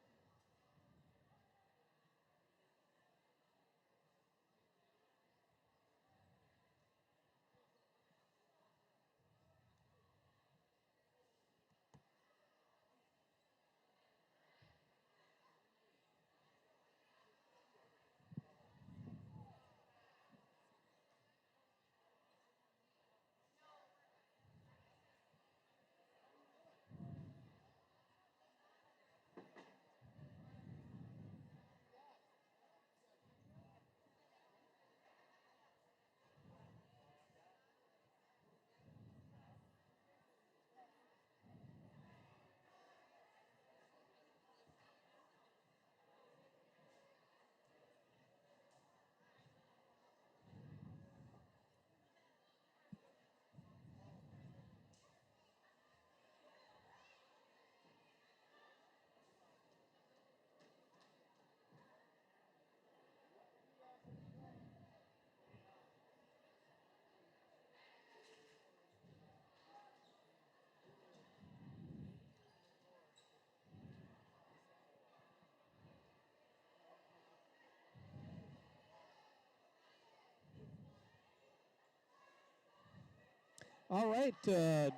All right,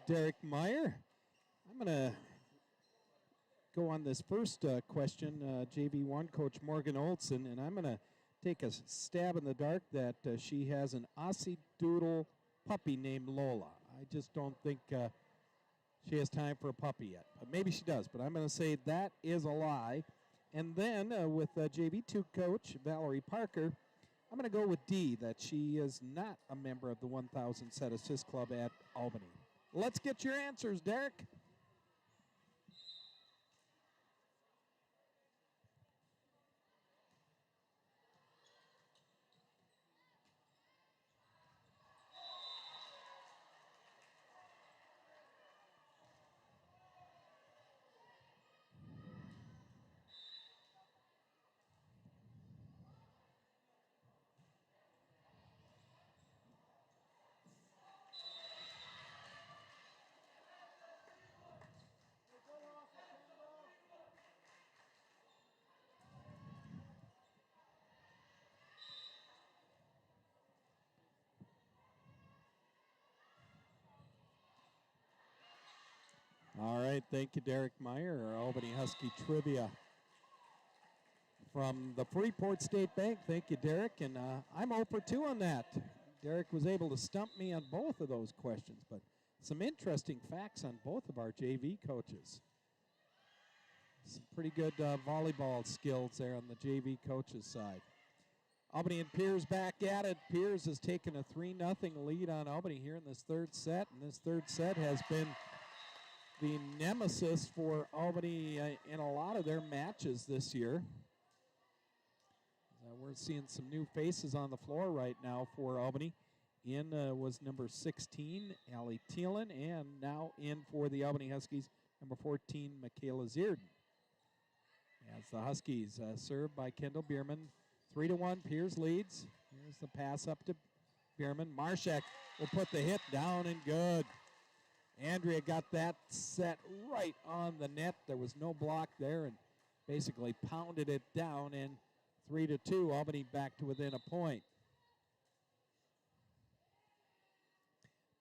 Derek Meyer. I'm going to go on this first question, JV1 Coach Morgan Olson, and I'm going to take a stab in the dark that she has an Aussie Doodle puppy named Lola. I just don't think she has time for a puppy yet. But maybe she does, but I'm going to say that is a lie. And then with JV2 coach Valerie Parker, I'm going to go with D, that she is not a member of the 1,000 Set Assist Club at Albany. Let's get your answers, Derek. right, thank you, Derek Meyer, our Albany Husky trivia from the Freeport State Bank. Thank you, Derek, and I'm 0 for 2 on that. Derek was able to stump me on both of those questions, but some interesting facts on both of our JV coaches. Some pretty good volleyball skills there on the JV coaches side. Albany and Pierz back at it. Pierz has taken a 3-0 lead on Albany here in this third set, and this third set has been the nemesis for Albany in a lot of their matches this year. We're seeing some new faces on the floor right now for Albany. In was number 16, Allie Thielen, and now in for the Albany Huskies, number 14, Michaela Zierden. As the Huskies served by Kendall Bierman. 3-1, Pierz leads. Here's the pass up to Bierman. Marshak will put the hit down and good. Andrea got that set right on the net. There was no block there and basically pounded it down, and 3-2, Albany back to within a point.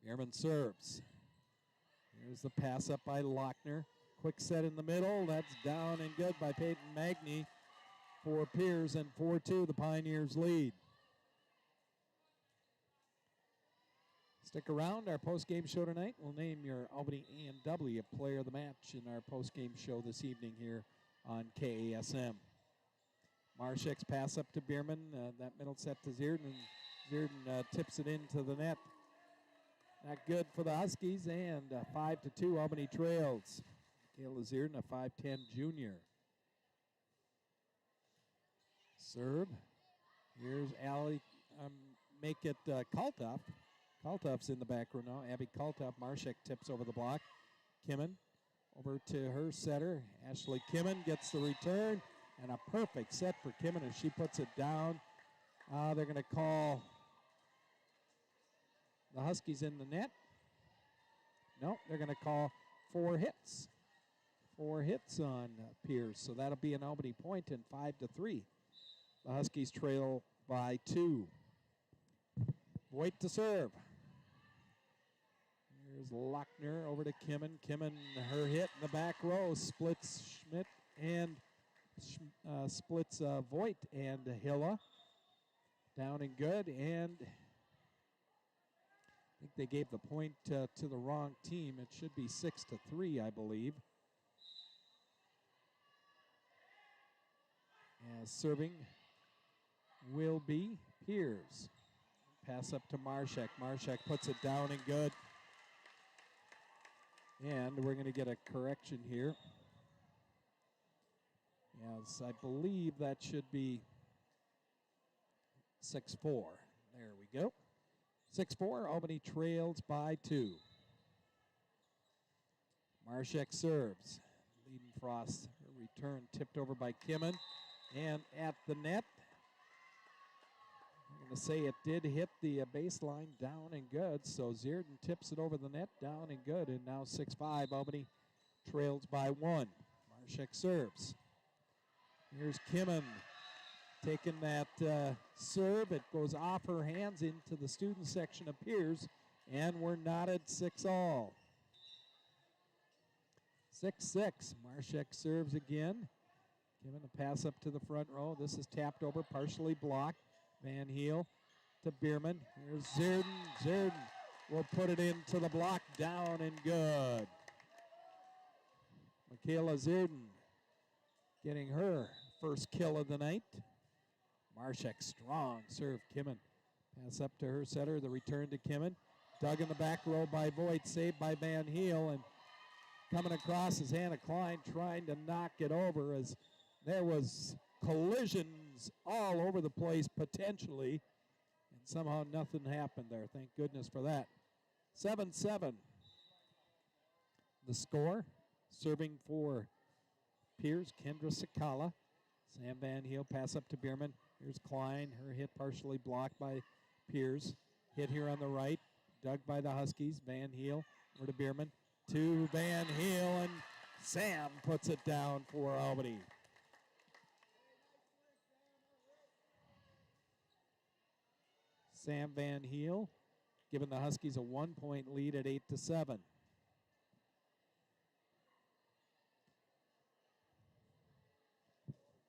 Bierman serves. Here's the pass up by Lochner. Quick set in the middle. That's down and good by Peyton Magny for Pierz, and 4-2, the Pioneers lead. Stick around. Our post-game show tonight, we'll name your Albany A&W player of the match in our post-game show this evening here on KASM. Marshak's pass up to Bierman. That middle set to Zierden, and Zierden tips it into the net. Not good for the Huskies, and 5-2, Albany trails. Michaela Zierden, a 5'10 junior. Serve. Here's Allie. Make it Kaltoff. Kaltoff's in the back row now. Abby Kaltoff. Marshak tips over the block. Kimmen over to her setter. Ashley Kimmen gets the return. And a perfect set for Kimmen as she puts it down. They're going to call the Huskies in the net. No, they're going to call 4 hits. 4 hits on Pierz. So that'll be an Albany point, and 5-3. The Huskies trail by 2. Voigt to serve. Here's Lochner over to Kimmen. Kimmen, her hit in the back row, splits Schmidt and splits Voigt and Hilla. Down and good, and I think they gave the point to the wrong team. It should be 6-3, I believe. As serving will be Pierz. Pass up to Marshak. Marshak puts it down and good. And we're going to get a correction here. Yes, I believe that should be 6-4. There we go. 6-4, Albany trails by 2. Marshak serves. Liedenfrost, her return tipped over by Kimmen. And at the net, I'm going to say it did hit the baseline, down and good. So Zierden tips it over the net, down and good. And now 6-5, Albany trails by 1. Marshak serves. Here's Kimmen taking that serve. It goes off her hands into the student section of Pierz, and we're knotted 6-all. 6-6, Marshak serves again. Giving a pass up to the front row. This is tapped over, partially blocked. Van Heel to Bierman. Here's Zierden. Zierden will put it into the block, down and good. Michaela Zierden getting her first kill of the night. Marshak strong serve, Kimmen. Pass up to her setter, the return to Kimmen. Dug in the back row by Voigt, saved by Van Heel, and coming across is Hannah Klein trying to knock it over as there was collisions all over the place potentially, and somehow nothing happened there. Thank goodness for that. 7-7. The score, serving for Pierz, Kendra Sakala. Sam Van Heel, pass up to Bierman. Here's Klein, her hit partially blocked by Pierz. Hit here on the right, dug by the Huskies. Van Heel over to Bierman. To Van Heel, and Sam puts it down for Albany. Sam Van Heel giving the Huskies a 1-point lead at 8-7.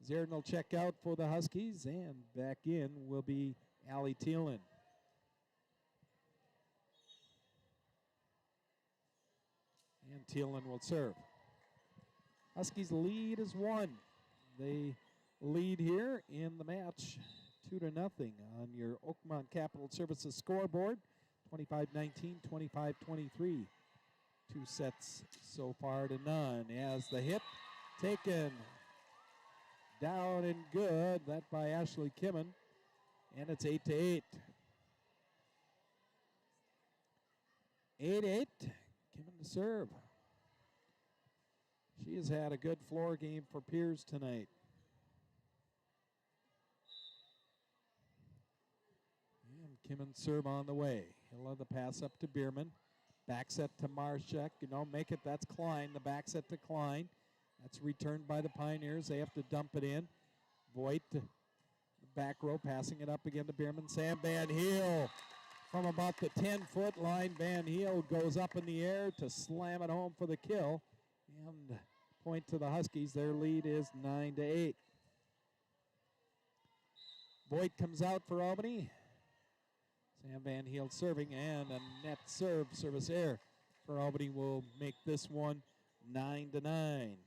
Zerden will check out for the Huskies, and back in will be Allie Thielen. And Thielen will serve. Huskies lead is 1. They lead here in the match 2-0 on your Oakmont Capital Services scoreboard. 25-19, 25-23. 2 sets so far to none. As the hit taken down and good. That by Ashley Kimmen. And it's 8-8. 8-8. Kimmen to serve. She has had a good floor game for Pierz tonight. And Kimmen serve on the way. He'll have the pass up to Bierman. Back set to Marshak. Make it. That's Klein. The back set to Klein. That's returned by the Pioneers. They have to dump it in. Voigt, the back row, passing it up again to Bierman. Sam Van Heel from about the 10-foot line. Van Heel goes up in the air to slam it home for the kill. And point to the Huskies. Their lead is 9-8. Voigt comes out for Albany. Sam Van Heel serving, and a net service error for Albany will make this one 9-9.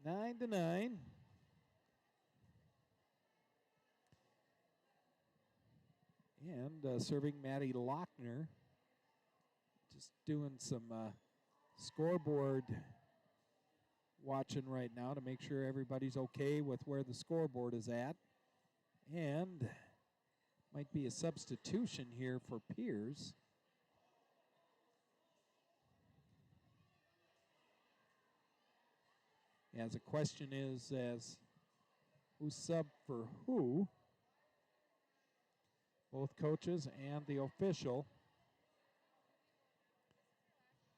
9-9. And serving Maddie Lochner. Just doing some scoreboard watching right now to make sure everybody's okay with where the scoreboard is at. And might be a substitution here for Pierz. As the question is as who's sub for who. Both coaches and the official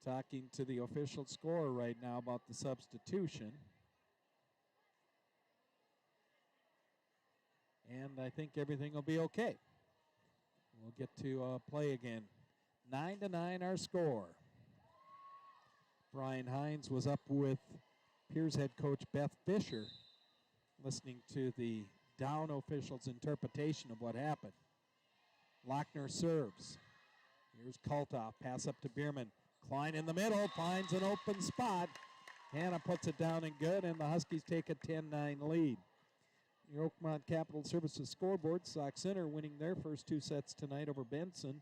talking to the official scorer right now about the substitution. And I think everything will be okay. We'll get to play again. 9-9 our score. Brian Hines was up with Pierz head coach Beth Fisher listening to the down official's interpretation of what happened. Lochner serves. Here's Kaltoff. Pass up to Bierman. Klein in the middle. Finds an open spot. Hannah puts it down and good, and the Huskies take a 10-9 lead. Your Oakmont Capital Services scoreboard, Sauk Center winning their first 2 sets tonight over Benson.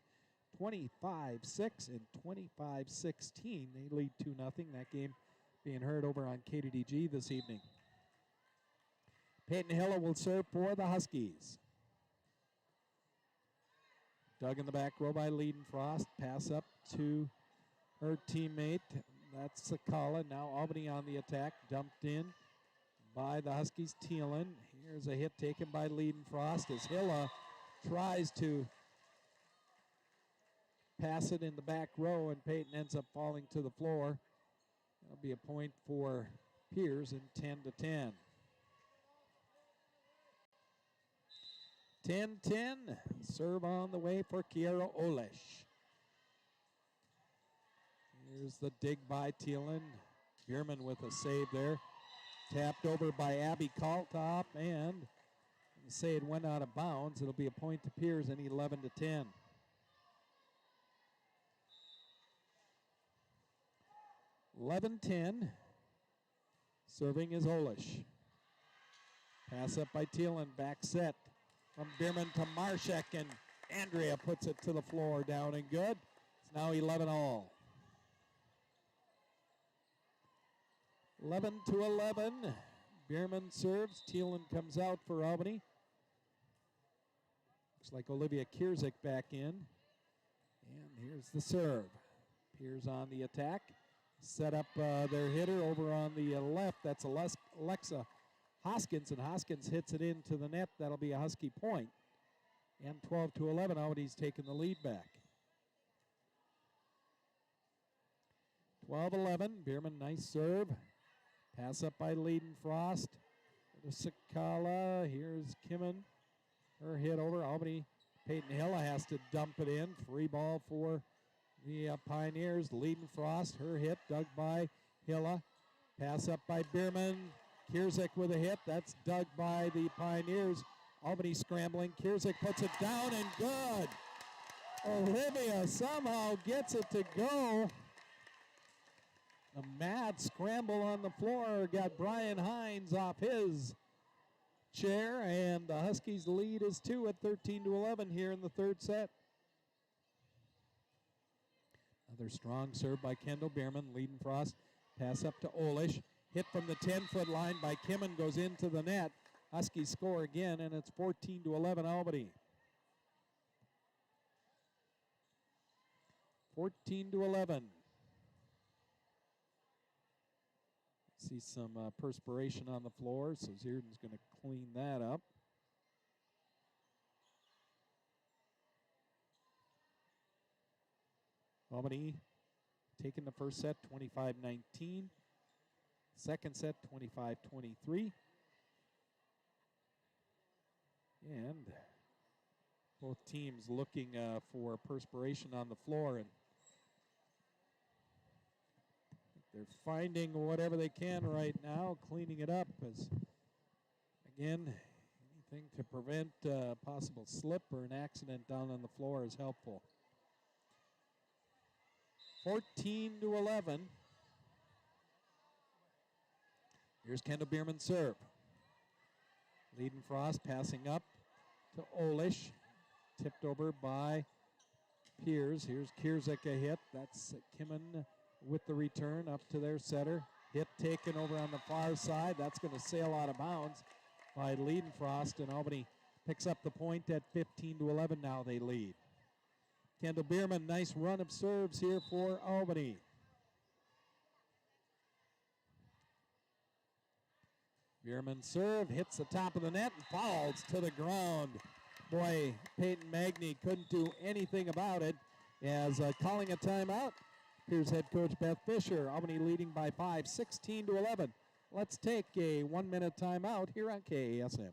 25-6 and 25-16. They lead 2-0. That game being heard over on KDDG this evening. Peyton Hilla will serve for the Huskies. Dug in the back row by Leidenfrost. Pass up to her teammate. That's Sakala. Now Albany on the attack. Dumped in by the Huskies. Thielen. Here's a hit taken by Leidenfrost as Hilla tries to pass it in the back row, and Peyton ends up falling to the floor. That'll be a point for Pierz in 10-10. 10-10. Serve on the way for Kiera Olesh. Here's the dig by Thielen. Bierman with a save there. Tapped over by Abby Kaltoff, and say it went out of bounds. It'll be a point to Pierz in 11-10. Serving is Olish. Pass up by Thielen. Back set from Bierman to Marshak, and Andrea puts it to the floor, down and good. It's now 11-all. 11-11. Bierman serves. Thielen comes out for Albany. Looks like Olivia Kierzik back in. And here's the serve. Pierz on the attack. Set up their hitter over on the left. That's Alexa Hoskins, and Hoskins hits it into the net. That'll be a Husky point. And 12-11, Albany's taking the lead back. 12-11, Bierman, nice serve. Pass up by Leidenfrost. To Sakala. Here's Kimmen. Her hit over. Albany. Peyton Hilla has to dump it in. Free ball for the Pioneers. Leidenfrost. Her hit dug by Hilla. Pass up by Bierman. Kierzek with a hit. That's dug by the Pioneers. Albany scrambling. Kierzek puts it down and good. Olivia somehow gets it to go. A mad scramble on the floor got Brian Hines off his chair, and the Huskies lead is 2 at 13-11 here in the third set. Another strong serve by Kendall Bierman. Liedenfrost. Pass up to Olish. Hit from the 10-foot line by Kimmen goes into the net. Huskies score again, and it's 14-11 Albany. 14-11. See some perspiration on the floor, so Zierden's going to clean that up. Albany taking the first set 25-19. Second set 25-23. And both teams looking for perspiration on the floor, and they're finding whatever they can right now, cleaning it up as, again, anything to prevent a possible slip or an accident down on the floor is helpful. 14-11. Here's Kendall Bierman's serve. Liedenfrost passing up to Olish. Tipped over by Pierz. Here's Kierzek a hit. That's Kimmen with the return up to their setter. Hit taken over on the far side. That's going to sail out of bounds by Liedenfrost, and Albany picks up the point at 15-11. Now they lead. Kendall Bierman, nice run of serves here for Albany. Bierman's serve hits the top of the net and falls to the ground. Boy, Peyton Magny couldn't do anything about it as calling a timeout. Here's head coach Beth Fisher. Albany leading by 5, 16-11. Let's take a 1-minute timeout here on KASM.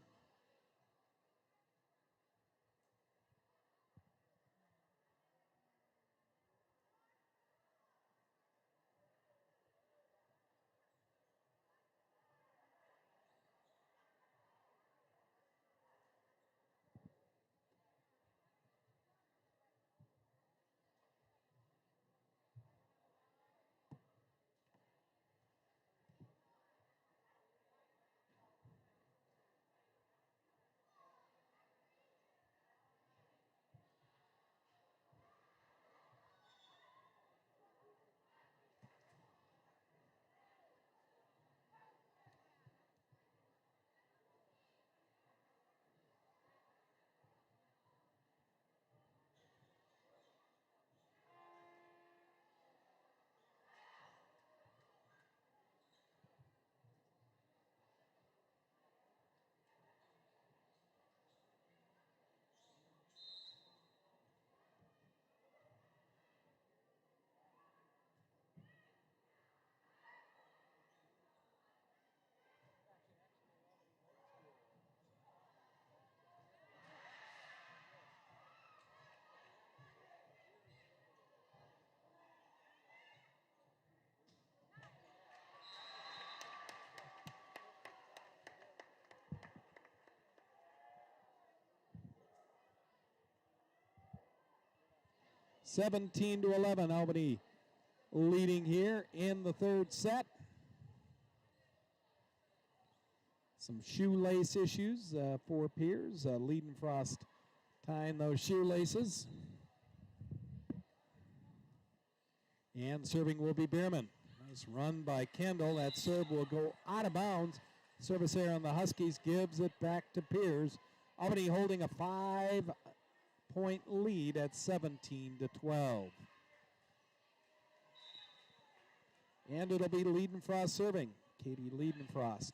(17-11). Albany leading here in the third set. Some shoelace issues for Pierz. Liedenfrost tying those shoelaces. And serving will be Bierman. Nice run by Kendall. That serve will go out of bounds. Service error on the Huskies gives it back to Pierz. Albany holding a 5-point lead at 17-12. And it'll be Liedenfrost serving. Katie Liedenfrost.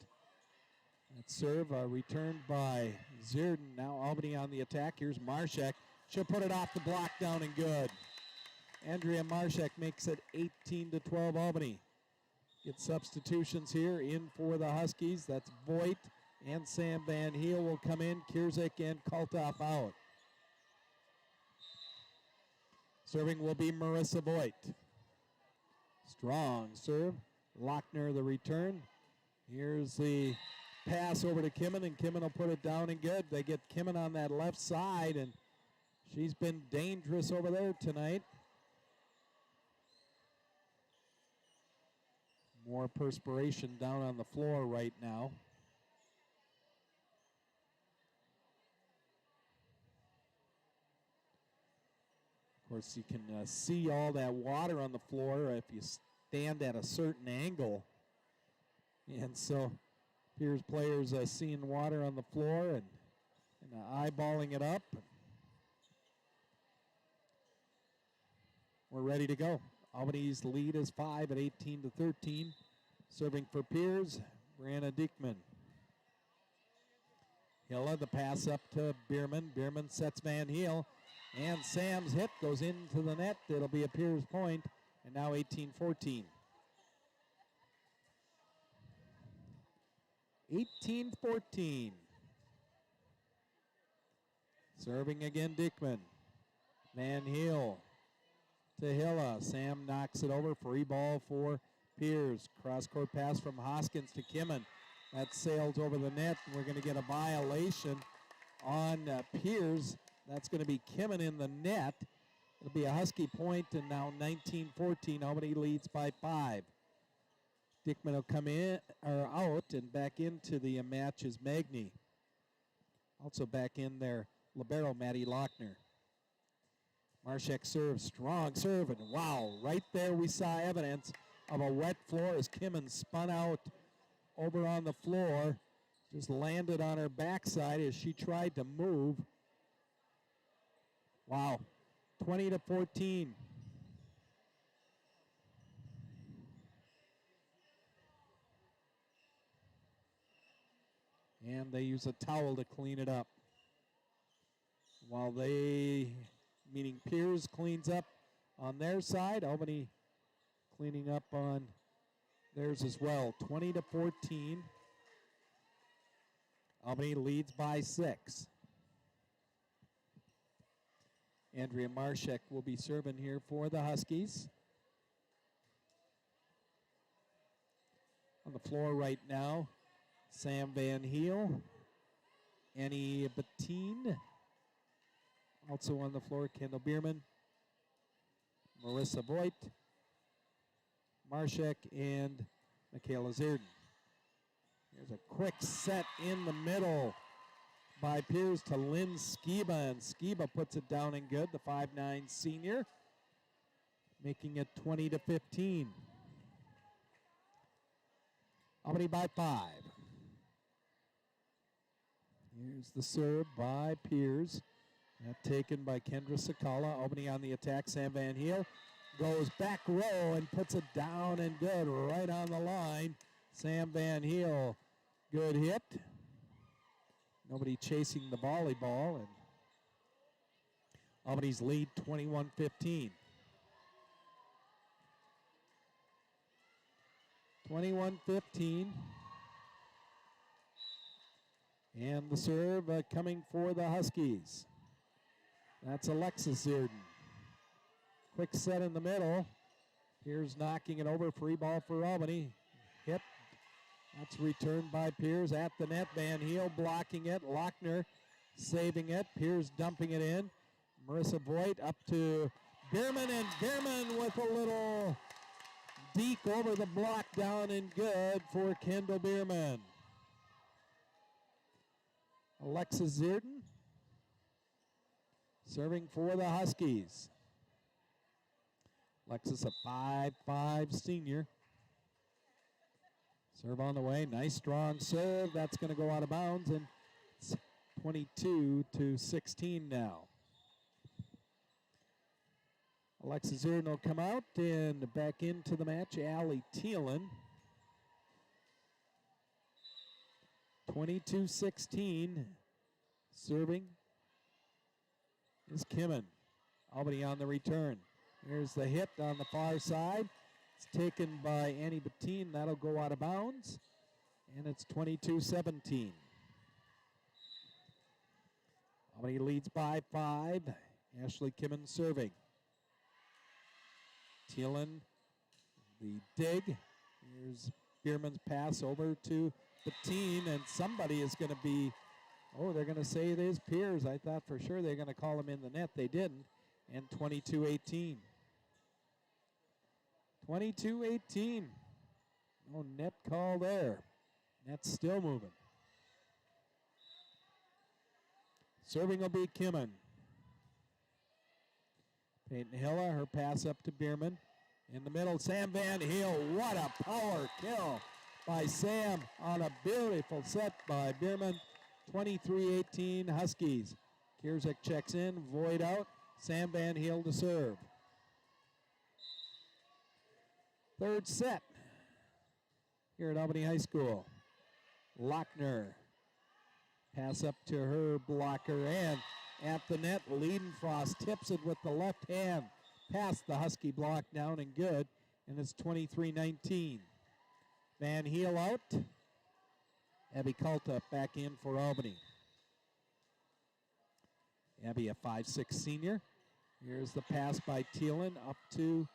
That serve returned by Zierden. Now Albany on the attack. Here's Marshak. She'll put it off the block down and good. Andrea Marshak makes it 18-12 Albany. Get substitutions here in for the Huskies. That's Voigt and Sam Van Heel will come in. Kierzek and Kaltoff out. Serving will be Marissa Voigt. Strong serve. Lochner the return. Here's the pass over to Kimmin, and Kimmin will put it down and good. They get Kimmin on that left side, and she's been dangerous over there tonight. More perspiration down on the floor right now. Of course, you can see all that water on the floor if you stand at a certain angle. And so Pierz players seeing water on the floor and eyeballing it up. We're ready to go. Albany's lead is 5 at 18-13. Serving for Pierz, Brianna Diekman. Hilla, the pass up to Bierman. Bierman sets Van Heel. And Sam's hit goes into the net. It'll be a Pierz point. And now 18-14. 18-14. Serving again, Diekman. Van Heel to Hilla. Sam knocks it over. Free ball for Pierz. Cross-court pass from Hoskins to Kimmin. That sails over the net. We're going to get a violation on Pierz. That's going to be Kimmin in the net. It'll be a Husky point, and now 19-14. Albany leads by 5. Diekman will come in or out, and back into the match is Magny. Also back in there, libero Maddie Lochner. Marshak serves, strong serve, and wow, right there we saw evidence of a wet floor as Kimmin spun out over on the floor. Just landed on her backside as she tried to move. Wow, 20-14. And they use a towel to clean it up. While they, meaning Pierz, cleans up on their side, Albany cleaning up on theirs as well. 20-14. Albany leads by 6. Andrea Marshak will be serving here for the Huskies. On the floor right now, Sam Van Heel, Annie Bettine. Also on the floor, Kendall Bierman, Marissa Voigt, Marshak, and Michaela Zierden. Here's a quick set in the middle by Pierz to Lynn Skiba, and Skiba puts it down and good, the 5'9" senior, making it 20-15. Albany by 5. Here's the serve by Pierz. That taken by Kendra Sakala. Albany on the attack. Sam Van Heel goes back row and puts it down and good right on the line. Sam Van Heel, good hit. Nobody chasing the volleyball, and Albany's lead 21-15. 21-15. And the serve coming for the Huskies. That's Alexis Zierden. Quick set in the middle. Pierz knocking it over. Free ball for Albany. Hit. That's returned by Pierz at the net. Van Heel blocking it. Lochner saving it. Pierz dumping it in. Marissa Voigt up to Bierman, and Bierman with a little deke over the block, down and good for Kendall Bierman. Alexis Zierden serving for the Huskies. Alexis, a 5'5" senior. Serve on the way. Nice strong serve. That's going to go out of bounds, and it's 22-16 now. Alexis Zierden will come out, and back into the match, Allie Thielen. 22-16. Serving is Kimmin. Albany on the return. Here's the hit on the far side. It's taken by Annie Bettine. That'll go out of bounds. And it's 22-17. Albany leads by 5. Ashley Kimmin serving. Thielen, the dig. Here's Bierman's pass over to Bettine, and somebody is going to be, they're going to say it is Pierz. I thought for sure they're going to call him in the net. They didn't. And 22-18. 22-18. No net call there. Net's still moving. Serving will be Kimmin. Peyton Hilla, her pass up to Bierman. In the middle, Sam Van Heel. What a power kill by Sam on a beautiful set by Bierman. 23-18 Huskies. Kierzek checks in, void out. Sam Van Heel to serve. Third set here at Albany High School. Lochner. Pass up to her blocker, and at the net, Liedenfrost tips it with the left hand. Past the Husky block, down and good, and it's 23-19. Van Heel out. Abby Culta back in for Albany. Abby, a 5'6" senior. Here's the pass by Thielen up to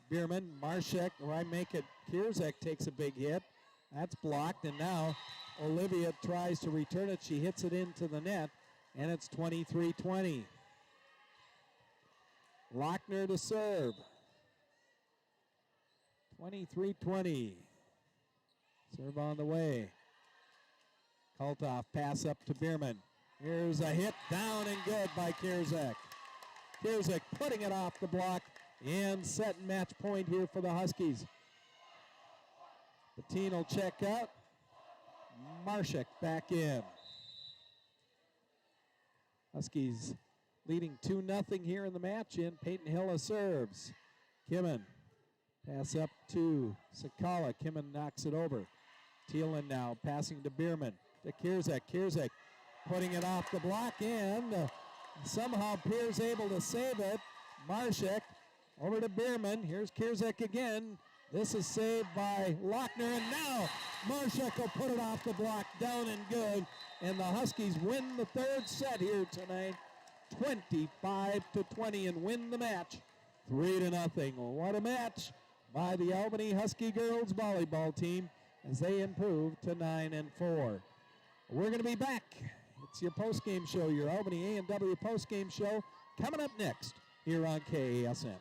Bierman. Marshek, Kierzek takes a big hit. That's blocked, and now Olivia tries to return it. She hits it into the net, and it's 23-20. Lochner to serve. 23-20. Serve on the way. Kultoff pass up to Bierman. Here's a hit down and good by Kierzek. Kierzek putting it off the block, and set and match point here for the Huskies. Bettine will check out. Marshek back in. Huskies leading 2-0 here in the match, and Peyton Hilla serves. Kimmin, pass up to Sakala. Kimmin knocks it over. Thielen now passing to Bierman. To Kierzek. Kierzek putting it off the block, and somehow Pierz able to save it. Marshek over to Bierman. Here's Kierzek again. This is saved by Lochner, and now Marshek will put it off the block, down and good. And the Huskies win the third set here tonight, 25-20, and win the match 3-0. What a match by the Albany Husky girls volleyball team as they improve to 9-4. We're going to be back. It's your postgame show, your Albany A&W postgame show, coming up next here on KASM.